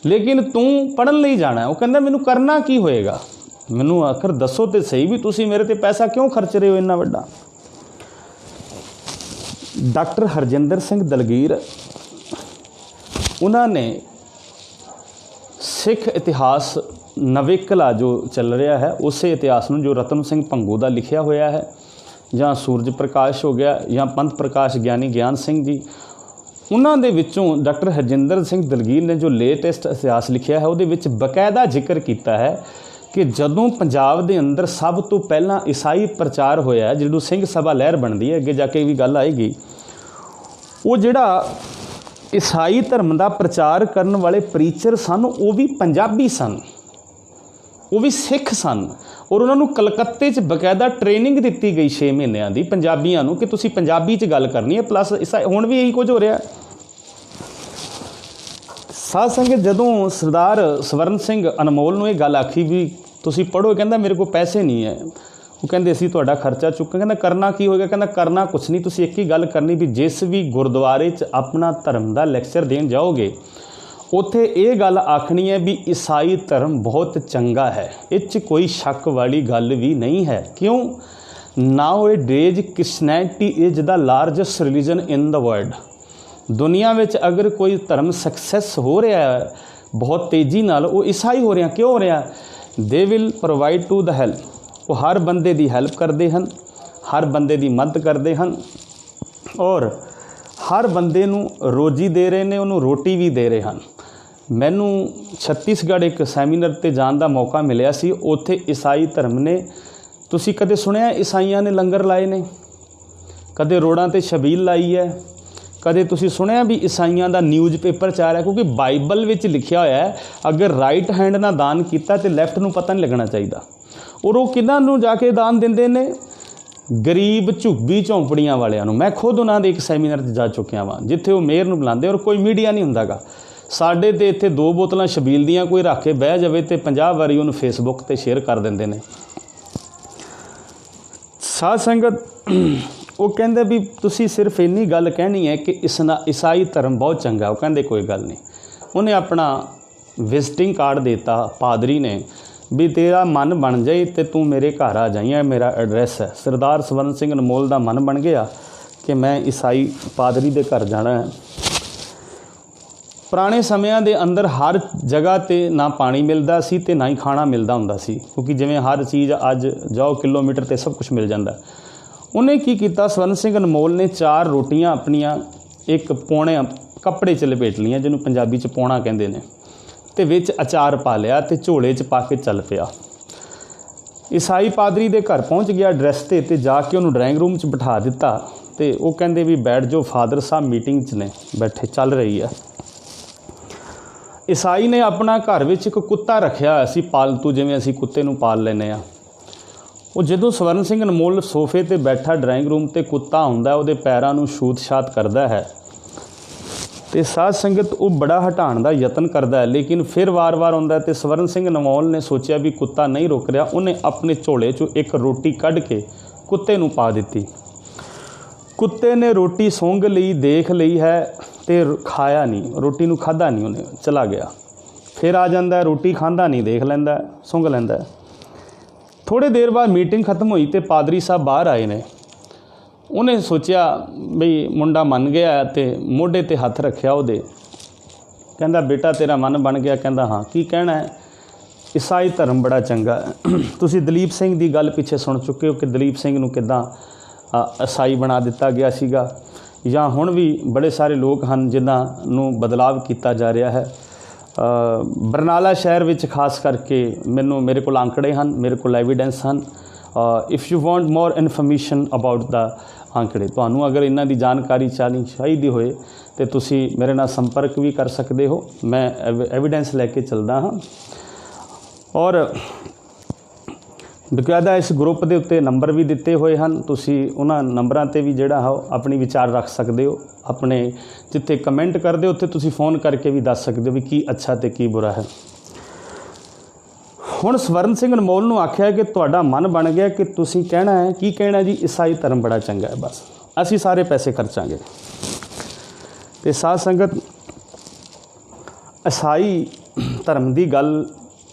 ਲੇਕਿਨ ਤੂੰ ਪੜ੍ਹਨ ਲਈ ਜਾਣਾ। ਉਹ ਕਹਿੰਦਾ ਮੈਨੂੰ ਕਰਨਾ ਕੀ ਹੋਏਗਾ, ਮੈਨੂੰ ਆਖਰ ਦੱਸੋ ਤੇ ਸਹੀ ਵੀ ਤੁਸੀਂ ਮੇਰੇ 'ਤੇ ਪੈਸਾ ਕਿਉਂ ਖਰਚ ਰਹੇ ਹੋ ਇੰਨਾ ਵੱਡਾ। ਡਾਕਟਰ ਹਰਜਿੰਦਰ ਸਿੰਘ ਦਲਗੀਰ, ਉਹਨਾਂ ਨੇ ਸਿੱਖ ਇਤਿਹਾਸ ਨਵੇਕਲਾ ਜੋ ਚੱਲ ਰਿਹਾ ਹੈ ਉਸੇ ਇਤਿਹਾਸ ਨੂੰ, ਜੋ ਰਤਨ ਸਿੰਘ ਭੰਗੂ ਦਾ ਲਿਖਿਆ ਹੋਇਆ ਹੈ, ਜਾਂ ਸੂਰਜ ਪ੍ਰਕਾਸ਼ ਹੋ ਗਿਆ, ਜਾਂ ਪੰਥ ਪ੍ਰਕਾਸ਼ ਗਿਆਨੀ ਗਿਆਨ ਸਿੰਘ ਜੀ, ਉਹਨਾਂ ਦੇ ਵਿੱਚੋਂ ਡਾਕਟਰ ਹਰਜਿੰਦਰ ਸਿੰਘ ਦਲਗੀਰ ਨੇ ਜੋ ਲੇਟੈਸਟ ਇਤਿਹਾਸ ਲਿਖਿਆ ਹੈ ਉਹਦੇ ਵਿੱਚ ਬਕਾਇਦਾ ਜ਼ਿਕਰ ਕੀਤਾ ਹੈ ਕਿ ਜਦੋਂ ਪੰਜਾਬ ਦੇ ਅੰਦਰ ਸਭ ਤੋਂ ਪਹਿਲਾਂ ਈਸਾਈ ਪ੍ਰਚਾਰ ਹੋਇਆ, ਜਦੋਂ ਸਿੰਘ ਸਭਾ ਲਹਿਰ ਬਣਦੀ ਹੈ, ਅੱਗੇ ਜਾ ਕੇ ਵੀ ਗੱਲ ਆਏਗੀ, ਉਹ ਜਿਹੜਾ ਈਸਾਈ ਧਰਮ ਦਾ ਪ੍ਰਚਾਰ ਕਰਨ ਵਾਲੇ ਪ੍ਰੀਚਰ ਸਨ ਉਹ ਵੀ ਪੰਜਾਬੀ ਸਨ, ਉਹ ਵੀ ਸਿੱਖ ਸਨ। ਔਰ ਉਹਨਾਂ ਨੂੰ ਕਲਕੱਤੇ 'ਚ ਬਕਾਇਦਾ ਟ੍ਰੇਨਿੰਗ ਦਿੱਤੀ ਗਈ 6 ਮਹੀਨਿਆਂ ਦੀ ਪੰਜਾਬੀਆਂ ਨੂੰ ਕਿ ਤੁਸੀਂ ਪੰਜਾਬੀ 'ਚ ਗੱਲ ਕਰਨੀ ਹੈ। ਪਲੱਸ ਹੁਣ ਵੀ ਇਹੀ ਕੁਝ ਹੋ ਰਿਹਾ। ਸਾਧ ਸੰਗਤ, ਜਦੋਂ ਸਰਦਾਰ ਸਵਰਨ ਸਿੰਘ ਅਨਮੋਲ ਨੂੰ ਇਹ ਗੱਲ ਆਖੀ ਵੀ ਤੁਸੀਂ ਪੜ੍ਹੋ, ਕਹਿੰਦਾ ਮੇਰੇ ਕੋਲ ਪੈਸੇ ਨਹੀਂ ਹੈ। ਉਹ ਕਹਿੰਦੇ ਅਸੀਂ ਤੁਹਾਡਾ ਖਰਚਾ ਚੁੱਕਾਂਗੇ। ਕਹਿੰਦਾ ਕਰਨਾ ਕੀ ਹੋਏਗਾ? ਕਹਿੰਦਾ ਕਰਨਾ ਕੁਛ ਨਹੀਂ, ਤੁਸੀਂ ਇੱਕ ਹੀ ਗੱਲ ਕਰਨੀ ਵੀ ਜਿਸ ਵੀ ਗੁਰਦੁਆਰੇ 'ਚ ਆਪਣਾ ਧਰਮ ਦਾ ਲੈਕਚਰ ਦੇਣ ਜਾਓਗੇ ਉੱਥੇ ਇਹ ਗੱਲ ਆਖਣੀ ਹੈ ਵੀ ਈਸਾਈ ਧਰਮ ਬਹੁਤ ਚੰਗਾ ਹੈ, ਇਹ 'ਚ ਕੋਈ ਸ਼ੱਕ ਵਾਲੀ ਗੱਲ ਵੀ ਨਹੀਂ ਹੈ। ਕਿਉਂ? Nowadays Christianity is the largest religion in the world. ਦੁਨੀਆ ਵਿੱਚ ਅਗਰ ਕੋਈ ਧਰਮ ਸਕਸੈਸ ਹੋ ਰਿਹਾ ਹੈ ਬਹੁਤ ਤੇਜ਼ੀ ਨਾਲ, ਉਹ ਈਸਾਈ ਹੋ ਰਿਹਾ। ਕਿਉਂ ਹੋ ਰਿਹਾ? They will provide to the help, ਉਹ ਹਰ ਬੰਦੇ ਦੀ ਹੈਲਪ ਕਰਦੇ ਹਨ, ਹਰ ਬੰਦੇ ਦੀ ਮਦਦ ਕਰਦੇ ਹਨ ਔਰ ਹਰ ਬੰਦੇ ਨੂੰ ਰੋਜੀ ਦੇ ਰਹੇ ਨੇ, ਉਹਨੂੰ ਰੋਟੀ ਵੀ ਦੇ ਰਹੇ ਹਨ। ਮੈਨੂੰ ਛੱਤੀਸਗੜ੍ਹ ਇੱਕ ਸੈਮੀਨਾਰ 'ਤੇ ਜਾਣ ਦਾ ਮੌਕਾ ਮਿਲਿਆ ਸੀ। ਉੱਥੇ ਈਸਾਈ ਧਰਮ ਨੇ, ਤੁਸੀਂ ਕਦੇ ਸੁਣਿਆ ਈਸਾਈਆਂ ਨੇ ਲੰਗਰ ਲਾਏ ਨੇ? ਕਦੇ ਰੋਡਾਂ 'ਤੇ ਛਬੀਲ ਲਾਈ ਹੈ? ਕਦੇ ਤੁਸੀਂ ਸੁਣਿਆ ਵੀ ਈਸਾਈਆਂ ਦਾ ਨਿਊਜ਼ ਪੇਪਰ 'ਚ ਆ ਰਿਹਾ? ਕਿਉਂਕਿ ਬਾਈਬਲ ਵਿੱਚ ਲਿਖਿਆ ਹੋਇਆ ਹੈ ਅਗਰ ਰਾਈਟ ਹੈਂਡ ਨਾਲ ਦਾਨ ਕੀਤਾ ਤਾਂ ਲੈਫਟ ਨੂੰ ਪਤਾ ਨਹੀਂ ਲੱਗਣਾ ਚਾਹੀਦਾ। ਔਰ ਉਹ ਕਿਹਨਾਂ ਨੂੰ ਜਾ ਕੇ ਦਾਨ ਦਿੰਦੇ ਨੇ? ਗਰੀਬ ਝੁੱਗੀ ਝੌਂਪੜੀਆਂ ਵਾਲਿਆਂ ਨੂੰ। ਮੈਂ ਖੁਦ ਉਹਨਾਂ ਦੇ ਇੱਕ ਸੈਮੀਨਾਰ 'ਚ ਜਾ ਚੁੱਕਿਆ ਵਾਂ ਜਿੱਥੇ ਉਹ ਮੇਅਰ ਨੂੰ ਬੁਲਾਉਂਦੇ ਔਰ ਕੋਈ ਮੀਡੀਆ ਨਹੀਂ ਹੁੰਦਾ ਗਾ। ਸਾਡੇ ਤੇ ਇੱਥੇ 2 ਬੋਤਲਾਂ ਛਬੀਲ ਦੀਆਂ ਕੋਈ ਰੱਖ ਕੇ ਬਹਿ ਜਾਵੇ ਤੇ 50 ਵਾਰੀ ਉਹਨੂੰ ਫੇਸਬੁੱਕ ਤੇ ਸ਼ੇਅਰ ਕਰ ਦਿੰਦੇ ਨੇ। ਸਾਧ ਸੰਗਤ ਉਹ ਕਹਿੰਦੇ ਵੀ ਤੁਸੀਂ ਸਿਰਫ ਇੰਨੀ ਗੱਲ ਕਹਿਣੀ ਹੈ ਕਿ ਈਸਾਈ ਧਰਮ ਬਹੁਤ ਚੰਗਾ। ਉਹ ਕਹਿੰਦੇ ਕੋਈ ਗੱਲ ਨਹੀਂ। ਉਹਨੇ ਆਪਣਾ ਵਿਜ਼ਿਟਿੰਗ ਕਾਰਡ ਦਿੱਤਾ ਪਾਦਰੀ ਨੇ ਵੀ ਤੇਰਾ ਮਨ ਬਣ ਜਾਏ ਤੇ ਤੂੰ ਮੇਰੇ ਘਰ ਆ ਜਾਈਂ, ਮੇਰਾ ਐਡਰੈਸ ਹੈ। ਸਰਦਾਰ ਸਵਰਨ ਸਿੰਘ ਅਨਮੋਲ ਦਾ ਮਨ ਬਣ ਗਿਆ ਕਿ ਮੈਂ ਈਸਾਈ ਪਾਦਰੀ ਦੇ ਘਰ ਜਾਣਾ ਹੈ। ਪੁਰਾਣੇ ਸਮਿਆਂ ਦੇ ਅੰਦਰ ਹਰ ਜਗ੍ਹਾ 'ਤੇ ਨਾ ਪਾਣੀ ਮਿਲਦਾ ਸੀ ਅਤੇ ਨਾ ਹੀ ਖਾਣਾ ਮਿਲਦਾ ਹੁੰਦਾ ਸੀ, ਕਿਉਂਕਿ ਜਿਵੇਂ ਹਰ ਚੀਜ਼ ਅੱਜ ਜਾਓ ਕਿਲੋਮੀਟਰ 'ਤੇ ਸਭ ਕੁਛ ਮਿਲ ਜਾਂਦਾ। ਉਹਨੇ ਕੀ ਕੀਤਾ, ਸਵਰਨ ਸਿੰਘ ਅਨਮੋਲ ਨੇ 4 ਰੋਟੀਆਂ ਆਪਣੀਆਂ ਇੱਕ ਪੌਣੇ ਕੱਪੜੇ 'ਚ ਲਪੇਟ ਲਈਆਂ, ਜਿਹਨੂੰ ਪੰਜਾਬੀ 'ਚ ਪੌਣਾ ਕਹਿੰਦੇ ਨੇ, ਅਤੇ ਵਿੱਚ ਅਚਾਰ ਪਾ ਲਿਆ ਅਤੇ ਝੋਲੇ 'ਚ ਪਾ ਕੇ ਚੱਲ ਪਿਆ। ਈਸਾਈ ਪਾਦਰੀ ਦੇ ਘਰ ਪਹੁੰਚ ਗਿਆ ਐਡਰੈਸ 'ਤੇ ਜਾ ਕੇ ਉਹਨੂੰ ਡਰਾਇੰਗ ਰੂਮ 'ਚ ਬਿਠਾ ਦਿੱਤਾ ਅਤੇ ਉਹ ਕਹਿੰਦੇ ਵੀ ਬੈਠ ਜਾਓ, ਫਾਦਰ ਸਾਹਿਬ ਮੀਟਿੰਗ 'ਚ ਨੇ, ਬੈਠੇ, ਚੱਲ ਰਹੀ ਹੈ। ਈਸਾਈ ਨੇ ਆਪਣਾ ਘਰ ਵਿੱਚ ਇੱਕ ਕੁੱਤਾ ਰੱਖਿਆ ਹੋਇਆ ਸੀ ਪਾਲਤੂ, ਜਿਵੇਂ ਅਸੀਂ ਕੁੱਤੇ ਨੂੰ ਪਾਲ ਲੈਂਦੇ ਹਾਂ। ਉਹ ਜਦੋਂ ਸਵਰਨ ਸਿੰਘ ਅਨਮੋਲ ਸੋਫੇ 'ਤੇ ਬੈਠਾ ਡਰਾਇੰਗ ਰੂਮ 'ਤੇ ਕੁੱਤਾ ਆਉਂਦਾ, ਉਹਦੇ ਪੈਰਾਂ ਨੂੰ ਛੂਤ-ਛਾਤ ਕਰਦਾ ਹੈ ਅਤੇ ਸਾਧ ਸੰਗਤ ਉਹ ਬੜਾ ਹਟਾਉਣ ਦਾ ਯਤਨ ਕਰਦਾ ਹੈ, ਲੇਕਿਨ ਫਿਰ ਵਾਰ-ਵਾਰ ਆਉਂਦਾ ਅਤੇ ਸਵਰਨ ਸਿੰਘ ਅਨਮੋਲ ਨੇ ਸੋਚਿਆ ਵੀ ਕੁੱਤਾ ਨਹੀਂ ਰੁਕ ਰਿਹਾ। ਉਹਨੇ ਆਪਣੇ ਝੋਲੇ 'ਚੋਂ ਇੱਕ ਰੋਟੀ ਕੱਢ ਕੇ ਕੁੱਤੇ ਨੂੰ ਪਾ ਦਿੱਤੀ। ਕੁੱਤੇ ਨੇ ਰੋਟੀ ਸੁੰਘ ਲਈ, ਦੇਖ ਲਈ ਹੈ ਅਤੇ ਖਾਇਆ ਨਹੀਂ, ਰੋਟੀ ਨੂੰ ਖਾਧਾ ਨਹੀਂ, ਉਹਨੇ ਚਲਾ ਗਿਆ। ਫਿਰ ਆ ਜਾਂਦਾ, ਰੋਟੀ ਖਾਂਦਾ ਨਹੀਂ, ਦੇਖ ਲੈਂਦਾ, ਸੁੰਘ ਲੈਂਦਾ। ਥੋੜ੍ਹੇ ਦੇਰ ਬਾਅਦ ਮੀਟਿੰਗ ਖਤਮ ਹੋਈ ਅਤੇ ਪਾਦਰੀ ਸਾਹਿਬ ਬਾਹਰ ਆਏ ਨੇ। ਉਹਨੇ ਸੋਚਿਆ ਬਈ ਮੁੰਡਾ ਮੰਨ ਗਿਆ ਅਤੇ ਮੋਢੇ 'ਤੇ ਹੱਥ ਰੱਖਿਆ ਉਹਦੇ, ਕਹਿੰਦਾ ਬੇਟਾ ਤੇਰਾ ਮਨ ਬਣ ਗਿਆ? ਕਹਿੰਦਾ ਹਾਂ। ਕੀ ਕਹਿਣਾ ਹੈ? ਈਸਾਈ ਧਰਮ ਬੜਾ ਚੰਗਾ ਹੈ। ਤੁਸੀਂ ਦਲੀਪ ਸਿੰਘ ਦੀ ਗੱਲ ਪਿੱਛੇ ਸੁਣ ਚੁੱਕੇ ਹੋ ਕਿ ਦਲੀਪ ਸਿੰਘ ਨੂੰ ਕਿੱਦਾਂ ਈਸਾਈ ਬਣਾ ਦਿੱਤਾ ਗਿਆ ਸੀਗਾ, ਜਾਂ ਹੁਣ ਵੀ ਬੜੇ ਸਾਰੇ ਲੋਕ ਹਨ ਜਿਨ੍ਹਾਂ ਨੂੰ ਬਦਲਾਵ ਕੀਤਾ ਜਾ ਰਿਹਾ ਹੈ। ਬਰਨਾਲਾ ਸ਼ਹਿਰ ਵਿੱਚ ਖਾਸ ਕਰਕੇ ਮੇਰੇ ਕੋਲ ਅੰਕੜੇ ਹਨ, ਮੇਰੇ ਕੋਲ ਐਵੀਡੈਂਸ ਹਨ। If you want more information about the ਅੰਕੜੇ, ਤੁਹਾਨੂੰ ਅਗਰ ਇਹਨਾਂ ਦੀ ਜਾਣਕਾਰੀ ਚਾਹੀਦੀ ਹੋਏ ਤਾਂ ਤੁਸੀਂ ਮੇਰੇ ਨਾਲ ਸੰਪਰਕ ਵੀ ਕਰ ਸਕਦੇ ਹੋ। ਮੈਂ ਐਵੀਡੈਂਸ ਲੈ ਕੇ ਚੱਲਦਾ ਹਾਂ ਔਰ ਬਕਾਇਦਾ ਇਸ ਗਰੁੱਪ ਦੇ ਉੱਤੇ ਨੰਬਰ ਵੀ ਦਿੱਤੇ ਹੋਏ ਹਨ। ਤੁਸੀਂ ਉਹਨਾਂ ਨੰਬਰਾਂ 'ਤੇ ਵੀ ਜਿਹੜਾ ਹੈ ਆਪਣੀ ਵਿਚਾਰ ਰੱਖ ਸਕਦੇ ਹੋ। ਆਪਣੇ ਜਿੱਥੇ ਕਮੈਂਟ ਕਰਦੇ ਹੋ ਉੱਥੇ ਤੁਸੀਂ ਫ਼ੋਨ ਕਰਕੇ ਵੀ ਦੱਸ ਸਕਦੇ ਹੋ ਵੀ ਕੀ ਅੱਛਾ ਅਤੇ ਕੀ ਬੁਰਾ ਹੈ। ਹੁਣ ਸਵਰਨ ਸਿੰਘ ਅਨਮੋਲ ਨੂੰ ਆਖਿਆ ਕਿ ਤੁਹਾਡਾ ਮਨ ਬਣ ਗਿਆ ਕਿ ਤੁਸੀਂ ਕਹਿਣਾ ਹੈ, ਕੀ ਕਹਿਣਾ ਜੀ? ਈਸਾਈ ਧਰਮ ਬੜਾ ਚੰਗਾ ਹੈ, ਬਸ ਅਸੀਂ ਸਾਰੇ ਪੈਸੇ ਖਰਚਾਂਗੇ। ਅਤੇ ਸਾਧ ਸੰਗਤ ਈਸਾਈ ਧਰਮ ਦੀ ਗੱਲ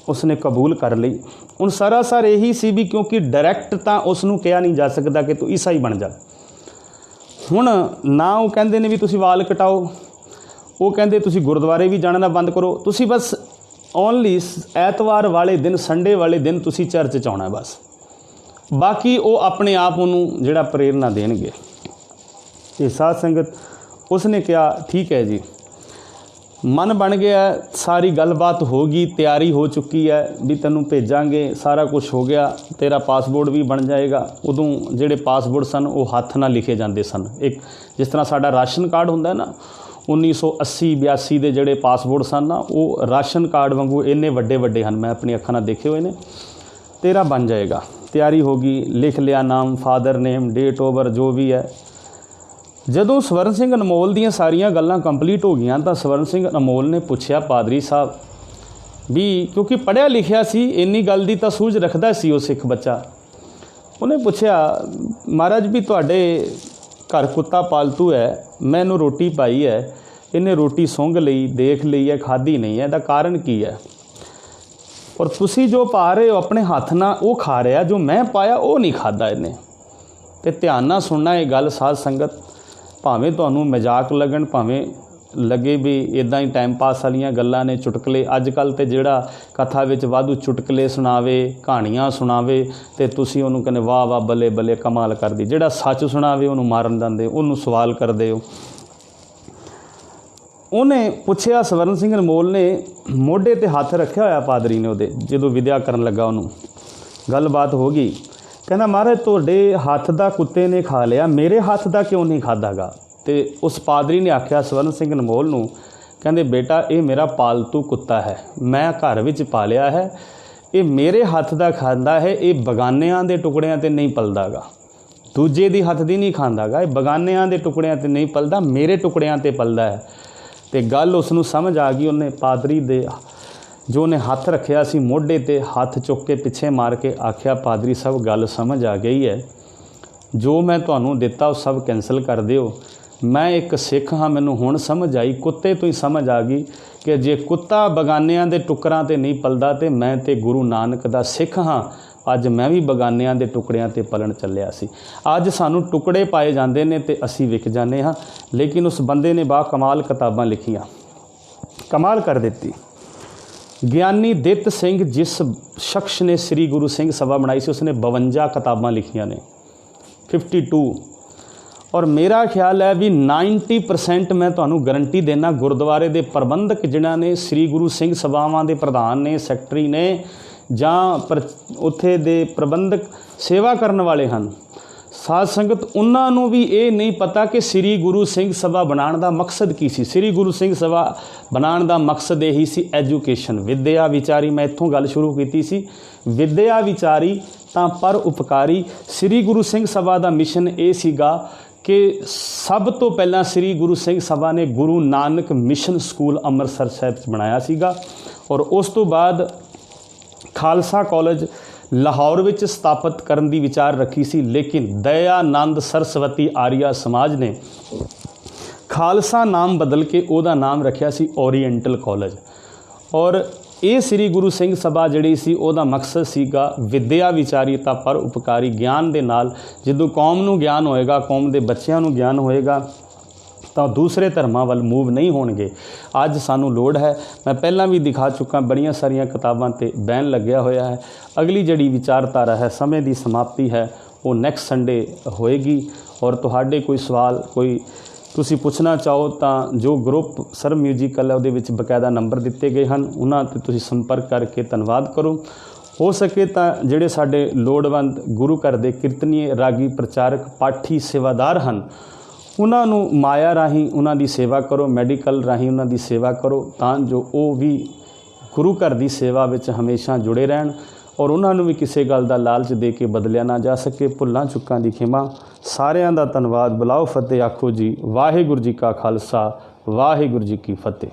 ਉਸਨੇ ਕਬੂਲ ਕਰ ਲਈ। ਹੁਣ ਸਰਾਸਰ ਇਹੀ ਸੀ ਵੀ ਕਿਉਂਕਿ ਡਾਇਰੈਕਟ ਤਾਂ ਉਸ ਨੂੰ ਕਿਹਾ ਨਹੀਂ ਜਾ ਸਕਦਾ ਕਿ ਤੂੰ ਈਸਾਈ ਬਣ ਜਾ। ਹੁਣ ਨਾ ਉਹ ਕਹਿੰਦੇ ਨੇ ਵੀ ਤੁਸੀਂ ਵਾਲ ਕਟਾਓ, ਉਹ ਕਹਿੰਦੇ ਤੁਸੀਂ ਗੁਰਦੁਆਰੇ ਵੀ ਜਾਣਾ ਬੰਦ ਕਰੋ, ਤੁਸੀਂ ਬਸ ਓਨਲੀ ਐਤਵਾਰ ਵਾਲੇ ਦਿਨ, ਸੰਡੇ ਵਾਲੇ ਦਿਨ ਤੁਸੀਂ ਚਰਚ 'ਚ ਆਉਣਾ ਬਸ, ਬਾਕੀ ਉਹ ਆਪਣੇ ਆਪ ਉਹਨੂੰ ਜਿਹੜਾ ਪ੍ਰੇਰਨਾ ਦੇਣਗੇ। ਇਹ ਸਾਧ ਸੰਗਤ ਉਸਨੇ ਕਿਹਾ ਠੀਕ ਹੈ ਜੀ, ਮਨ ਬਣ ਗਿਆ, ਸਾਰੀ ਗੱਲਬਾਤ ਹੋ ਗਈ, ਤਿਆਰੀ ਹੋ ਚੁੱਕੀ ਹੈ ਵੀ ਤੈਨੂੰ ਭੇਜਾਂਗੇ, ਸਾਰਾ ਕੁਝ ਹੋ ਗਿਆ, ਤੇਰਾ ਪਾਸਪੋਰਟ ਵੀ ਬਣ ਜਾਏਗਾ। ਉਦੋਂ ਜਿਹੜੇ ਪਾਸਪੋਰਟ ਸਨ ਉਹ ਹੱਥ ਨਾਲ ਲਿਖੇ ਜਾਂਦੇ ਸਨ। ਇੱਕ ਜਿਸ ਤਰ੍ਹਾਂ ਸਾਡਾ ਰਾਸ਼ਨ ਕਾਰਡ ਹੁੰਦਾ ਨਾ, 1980-82 ਦੇ ਜਿਹੜੇ ਪਾਸਪੋਰਟ ਸਨ ਨਾ, ਉਹ ਰਾਸ਼ਨ ਕਾਰਡ ਵਾਂਗੂ ਇੰਨੇ ਵੱਡੇ ਵੱਡੇ ਹਨ, ਮੈਂ ਆਪਣੀ ਅੱਖਾਂ ਨਾਲ ਦੇਖੇ ਹੋਏ ਨੇ। ਤੇਰਾ ਬਣ ਜਾਏਗਾ। ਤਿਆਰੀ ਹੋ ਗਈ, ਲਿਖ ਲਿਆ ਨਾਮ, father name, date of birth, ਜੋ ਵੀ ਹੈ। ਜਦੋਂ ਸਵਰਨ ਸਿੰਘ ਅਨਮੋਲ ਦੀਆਂ ਸਾਰੀਆਂ ਗੱਲਾਂ ਕੰਪਲੀਟ ਹੋ ਗਈਆਂ ਤਾਂ ਸਵਰਨ ਸਿੰਘ ਅਨਮੋਲ ਨੇ ਪੁੱਛਿਆ ਪਾਦਰੀ ਸਾਹਿਬ ਵੀ, ਕਿਉਂਕਿ ਪੜ੍ਹਿਆ ਲਿਖਿਆ ਸੀ, ਇੰਨੀ ਗੱਲ ਦੀ ਤਾਂ ਸੂਝ ਰੱਖਦਾ ਸੀ ਉਹ ਸਿੱਖ ਬੱਚਾ। ਉਹਨੇ ਪੁੱਛਿਆ ਮਹਾਰਾਜ ਵੀ ਤੁਹਾਡੇ ਘਰ ਕੁੱਤਾ ਪਾਲਤੂ ਹੈ, ਮੈਂ ਇਹਨੂੰ ਰੋਟੀ ਪਾਈ ਹੈ, ਇਹਨੇ ਰੋਟੀ ਸੁੰਘ ਲਈ, ਦੇਖ ਲਈ ਹੈ, ਖਾਧੀ ਨਹੀਂ ਹੈ, ਇਹਦਾ ਕਾਰਨ ਕੀ ਹੈ? ਔਰ ਤੁਸੀਂ ਜੋ ਪਾ ਰਹੇ ਹੋ ਆਪਣੇ ਹੱਥ ਨਾਲ ਉਹ ਖਾ ਰਿਹਾ, ਜੋ ਮੈਂ ਪਾਇਆ ਉਹ ਨਹੀਂ ਖਾਧਾ ਇਹਨੇ। ਅਤੇ ਧਿਆਨ ਨਾਲ ਸੁਣਨਾ ਇਹ ਗੱਲ ਸਾਧ ਸੰਗਤ, ਭਾਵੇਂ ਤੁਹਾਨੂੰ ਮਜ਼ਾਕ ਲੱਗਣ, ਭਾਵੇਂ ਲੱਗੇ ਵੀ ਇੱਦਾਂ ਹੀ ਟਾਈਮ ਪਾਸ ਵਾਲੀਆਂ ਗੱਲਾਂ ਨੇ, ਚੁਟਕਲੇ। ਅੱਜ ਕੱਲ੍ਹ ਤਾਂ ਜਿਹੜਾ ਕਥਾ ਵਿੱਚ ਵਾਧੂ ਚੁਟਕਲੇ ਸੁਣਾਵੇ, ਕਹਾਣੀਆਂ ਸੁਣਾਵੇ ਅਤੇ ਤੁਸੀਂ ਉਹਨੂੰ ਕਹਿੰਦੇ ਵਾਹ ਵਾਹ ਬੱਲੇ ਬੱਲੇ ਕਮਾਲ ਕਰਦੀ। ਜਿਹੜਾ ਸੱਚ ਸੁਣਾਵੇ ਉਹਨੂੰ ਮਾਰਨ ਜਾਂਦੇ, ਉਹਨੂੰ ਸਵਾਲ ਕਰਦੇ ਹੋ। ਉਹਨੇ ਪੁੱਛਿਆ, ਸਵਰਨ ਸਿੰਘ ਅਨਮੋਲ ਨੇ ਮੋਢੇ 'ਤੇ ਹੱਥ ਰੱਖਿਆ ਹੋਇਆ ਪਾਦਰੀ ਨੇ ਉਹਦੇ, ਜਦੋਂ ਵਿਦਿਆ ਕਰਨ ਲੱਗਾ ਉਹਨੂੰ ਗੱਲਬਾਤ ਹੋ ਗਈ। ਕਹਿੰਦਾ ਮਹਾਰਾਜ ਤੁਹਾਡੇ ਹੱਥ ਦਾ ਕੁੱਤੇ ਨੇ ਖਾ ਲਿਆ, ਮੇਰੇ ਹੱਥ ਦਾ ਕਿਉਂ ਨਹੀਂ ਖਾਧਾ ਗਾ? ਅਤੇ ਉਸ ਪਾਦਰੀ ਨੇ ਆਖਿਆ ਸਵਰਨ ਸਿੰਘ ਅਨਮੋਲ ਨੂੰ, ਕਹਿੰਦੇ ਬੇਟਾ ਇਹ ਮੇਰਾ ਪਾਲਤੂ ਕੁੱਤਾ ਹੈ, ਮੈਂ ਘਰ ਵਿੱਚ ਪਾਲਿਆ ਹੈ, ਇਹ ਮੇਰੇ ਹੱਥ ਦਾ ਖਾਂਦਾ ਹੈ, ਇਹ ਬਗਾਨਿਆਂ ਦੇ ਟੁਕੜਿਆਂ ਤੇ ਨਹੀਂ ਪਲਦਾ ਗਾ। ਦੂਜੇ ਦੀ ਹੱਥ ਦੀ ਨਹੀਂ ਖਾਂਦਾ ਗਾ, ਇਹ ਬਗਾਨਿਆਂ ਦੇ ਟੁਕੜਿਆਂ ਤੇ ਨਹੀਂ ਪਲਦਾ, ਮੇਰੇ ਟੁਕੜਿਆਂ ਤੇ ਪਲਦਾ ਹੈ। ਤੇ ਗੱਲ ਉਸ ਨੂੰ ਸਮਝ ਆ ਗਈ। ਉਹਨੇ ਪਾਦਰੀ ਦੇ ਜੋ ਉਹਨੇ ਹੱਥ ਰੱਖਿਆ ਸੀ ਮੋਢੇ ਤੇ, ਹੱਥ ਚੁੱਕ ਕੇ ਪਿੱਛੇ ਮਾਰ ਕੇ ਆਖਿਆ, ਪਾਦਰੀ ਸਾਹਿਬ ਗੱਲ ਸਮਝ ਆ ਗਈ ਹੈ, ਜੋ ਮੈਂ ਤੁਹਾਨੂੰ ਦਿੱਤਾ ਉਹ ਸਭ ਕੈਂਸਲ ਕਰ ਦਿਓ। ਮੈਂ ਇੱਕ ਸਿੱਖ ਹਾਂ, ਮੈਨੂੰ ਹੁਣ ਸਮਝ ਆਈ, ਕੁੱਤੇ ਤੋਂ ਹੀ ਸਮਝ ਆ ਗਈ ਕਿ ਜੇ ਕੁੱਤਾ ਬਗਾਨਿਆਂ ਦੇ ਟੁਕੜਿਆਂ ਤੇ ਨਹੀਂ ਪਲਦਾ ਤੇ ਮੈਂ ਤੇ ਗੁਰੂ ਨਾਨਕ ਦਾ ਸਿੱਖ ਹਾਂ। ਅੱਜ ਮੈਂ ਵੀ ਬਗਾਨਿਆਂ ਦੇ ਟੁਕੜਿਆਂ ਤੇ ਪਲਣ ਚੱਲਿਆ ਸੀ। ਅੱਜ ਸਾਨੂੰ ਟੁਕੜੇ ਪਾਏ ਜਾਂਦੇ ਨੇ ਤੇ ਅਸੀਂ ਵਿਕ ਜਾਂਦੇ ਹਾਂ। ਲੇਕਿਨ ਉਸ ਬੰਦੇ ਨੇ ਬਾ ਕਮਾਲ ਕਿਤਾਬਾਂ ਲਿਖੀਆਂ, ਕਮਾਲ ਕਰ ਦਿੱਤੀ। ਗਿਆਨੀ ਦਿੱਤ ਸਿੰਘ, ਜਿਸ ਸ਼ਖਸ ਨੇ ਸ੍ਰੀ ਗੁਰੂ ਸਿੰਘ ਸਭਾ ਬਣਾਈ ਸੀ, ਉਸਨੇ 52 ਕਿਤਾਬਾਂ ਲਿਖੀਆਂ ਨੇ, 52। ਔਰ ਮੇਰਾ ਖਿਆਲ ਹੈ ਵੀ 90% ਮੈਂ ਤੁਹਾਨੂੰ ਗਰੰਟੀ ਦੇਣਾ, ਗੁਰਦੁਆਰੇ ਦੇ ਪ੍ਰਬੰਧਕ ਜਿਨ੍ਹਾਂ ਨੇ, ਸ੍ਰੀ ਗੁਰੂ ਸਿੰਘ ਸਭਾਵਾਂ ਦੇ ਪ੍ਰਧਾਨ ਨੇ, ਸੈਕਟਰੀ ਨੇ, ਜਾਂ ਉੱਥੇ ਦੇ ਪ੍ਰਬੰਧਕ ਸੇਵਾ ਕਰਨ ਵਾਲੇ ਹਨ, ਸਾਧ ਸੰਗਤ, ਉਹਨਾਂ ਨੂੰ ਵੀ ਇਹ ਨਹੀਂ ਪਤਾ ਕਿ ਸ੍ਰੀ ਗੁਰੂ ਸਿੰਘ ਸਭਾ ਬਣਾਉਣ ਦਾ ਮਕਸਦ ਕੀ ਸੀ। ਸ੍ਰੀ ਗੁਰੂ ਸਿੰਘ ਸਭਾ ਬਣਾਉਣ ਦਾ ਮਕਸਦ ਇਹੀ ਸੀ, ਐਜੂਕੇਸ਼ਨ, ਵਿੱਦਿਆ ਵਿਚਾਰੀ। ਮੈਂ ਇੱਥੋਂ ਗੱਲ ਸ਼ੁਰੂ ਕੀਤੀ ਸੀ, ਵਿੱਦਿਆ ਵਿਚਾਰੀ ਤਾਂ ਪਰ ਉਪਕਾਰੀ। ਸ੍ਰੀ ਗੁਰੂ ਸਿੰਘ ਸਭਾ ਦਾ ਮਿਸ਼ਨ ਇਹ ਸੀਗਾ ਕਿ ਸਭ ਤੋਂ ਪਹਿਲਾਂ ਸ੍ਰੀ ਗੁਰੂ ਸਿੰਘ ਸਭਾ ਨੇ ਗੁਰੂ ਨਾਨਕ ਮਿਸ਼ਨ ਸਕੂਲ ਅੰਮ੍ਰਿਤਸਰ ਸਾਹਿਬ 'ਚ ਬਣਾਇਆ ਸੀਗਾ। ਔਰ ਉਸ ਤੋਂ ਬਾਅਦ ਖਾਲਸਾ ਕਾਲਜ ਲਾਹੌਰ ਵਿੱਚ ਸਥਾਪਿਤ ਕਰਨ ਦੀ ਵਿਚਾਰ ਰੱਖੀ ਸੀ। ਲੇਕਿਨ ਦਇਆਨੰਦ ਸਰਸਵਤੀ ਆਰੀਆ ਸਮਾਜ ਨੇ ਖਾਲਸਾ ਨਾਮ ਬਦਲ ਕੇ ਉਹਦਾ ਨਾਮ ਰੱਖਿਆ ਸੀ ਓਰੀਐਂਟਲ ਕਾਲਜ। ਔਰ ਇਹ ਸ੍ਰੀ ਗੁਰੂ ਸਿੰਘ ਸਭਾ ਜਿਹੜੀ ਸੀ, ਉਹਦਾ ਮਕਸਦ ਸੀਗਾ ਵਿੱਦਿਆ ਵਿਚਾਰੀ ਤਾਂ ਪਰ ਉਪਕਾਰੀ। ਗਿਆਨ ਦੇ ਨਾਲ ਜਦੋਂ ਕੌਮ ਨੂੰ ਗਿਆਨ ਹੋਏਗਾ, ਕੌਮ ਦੇ ਬੱਚਿਆਂ ਨੂੰ ਗਿਆਨ ਹੋਏਗਾ, ਤਾਂ ਦੂਸਰੇ ਧਰਮਾਂ ਵੱਲ ਮੂਵ ਨਹੀਂ ਹੋਣਗੇ। ਅੱਜ ਸਾਨੂੰ ਲੋੜ ਹੈ, ਮੈਂ ਪਹਿਲਾਂ ਵੀ ਦਿਖਾ ਚੁੱਕਾ, ਬੜੀਆਂ ਸਾਰੀਆਂ ਕਿਤਾਬਾਂ 'ਤੇ ਬੈਨ ਲੱਗਿਆ ਹੋਇਆ ਹੈ। ਅਗਲੀ ਜਿਹੜੀ ਵਿਚਾਰਧਾਰਾ ਹੈ, ਸਮੇਂ ਦੀ ਸਮਾਪਤੀ ਹੈ, ਉਹ ਨੈਕਸਟ ਸੰਡੇ ਹੋਏਗੀ। ਔਰ ਤੁਹਾਡੇ ਕੋਈ ਸਵਾਲ, ਕੋਈ ਤੁਸੀਂ ਪੁੱਛਣਾ ਚਾਹੋ ਤਾਂ ਜੋ ਗਰੁੱਪ ਸਰ ਮਿਊਜ਼ੀਕਲ ਹੈ ਉਹਦੇ ਵਿੱਚ ਬਕਾਇਦਾ ਨੰਬਰ ਦਿੱਤੇ ਗਏ ਹਨ, ਉਹਨਾਂ 'ਤੇ ਤੁਸੀਂ ਸੰਪਰਕ ਕਰਕੇ ਧੰਨਵਾਦ ਕਰੋ। ਹੋ ਸਕੇ ਤਾਂ ਜਿਹੜੇ ਸਾਡੇ ਲੋੜਵੰਦ ਗੁਰੂ ਘਰ ਦੇ ਕੀਰਤਨੀਏ, ਰਾਗੀ, ਪ੍ਰਚਾਰਕ, ਪਾਠੀ, ਸੇਵਾਦਾਰ ਹਨ, ਉਹਨਾਂ ਨੂੰ ਮਾਇਆ ਰਾਹੀਂ ਉਹਨਾਂ ਦੀ ਸੇਵਾ ਕਰੋ, ਮੈਡੀਕਲ ਰਾਹੀਂ ਉਹਨਾਂ ਦੀ ਸੇਵਾ ਕਰੋ, ਤਾਂ ਜੋ ਉਹ ਵੀ ਗੁਰੂ ਘਰ ਦੀ ਸੇਵਾ ਵਿੱਚ ਹਮੇਸ਼ਾ ਜੁੜੇ ਰਹਿਣ ਔਰ ਉਹਨਾਂ ਨੂੰ ਵੀ ਕਿਸੇ ਗੱਲ ਦਾ ਲਾਲਚ ਦੇ ਕੇ ਬਦਲਿਆ ਨਾ ਜਾ ਸਕੇ। ਭੁੱਲਾਂ ਚੁੱਕਾਂ ਦੀ ਖਿਮਾ। ਸਾਰਿਆਂ ਦਾ ਧੰਨਵਾਦ। ਬੁਲਾਓ ਫਤਿਹ ਆਖੋ ਜੀ। ਵਾਹਿਗੁਰੂ ਜੀ ਕਾ ਖਾਲਸਾ, ਵਾਹਿਗੁਰੂ ਜੀ ਕੀ ਫਤਿਹ।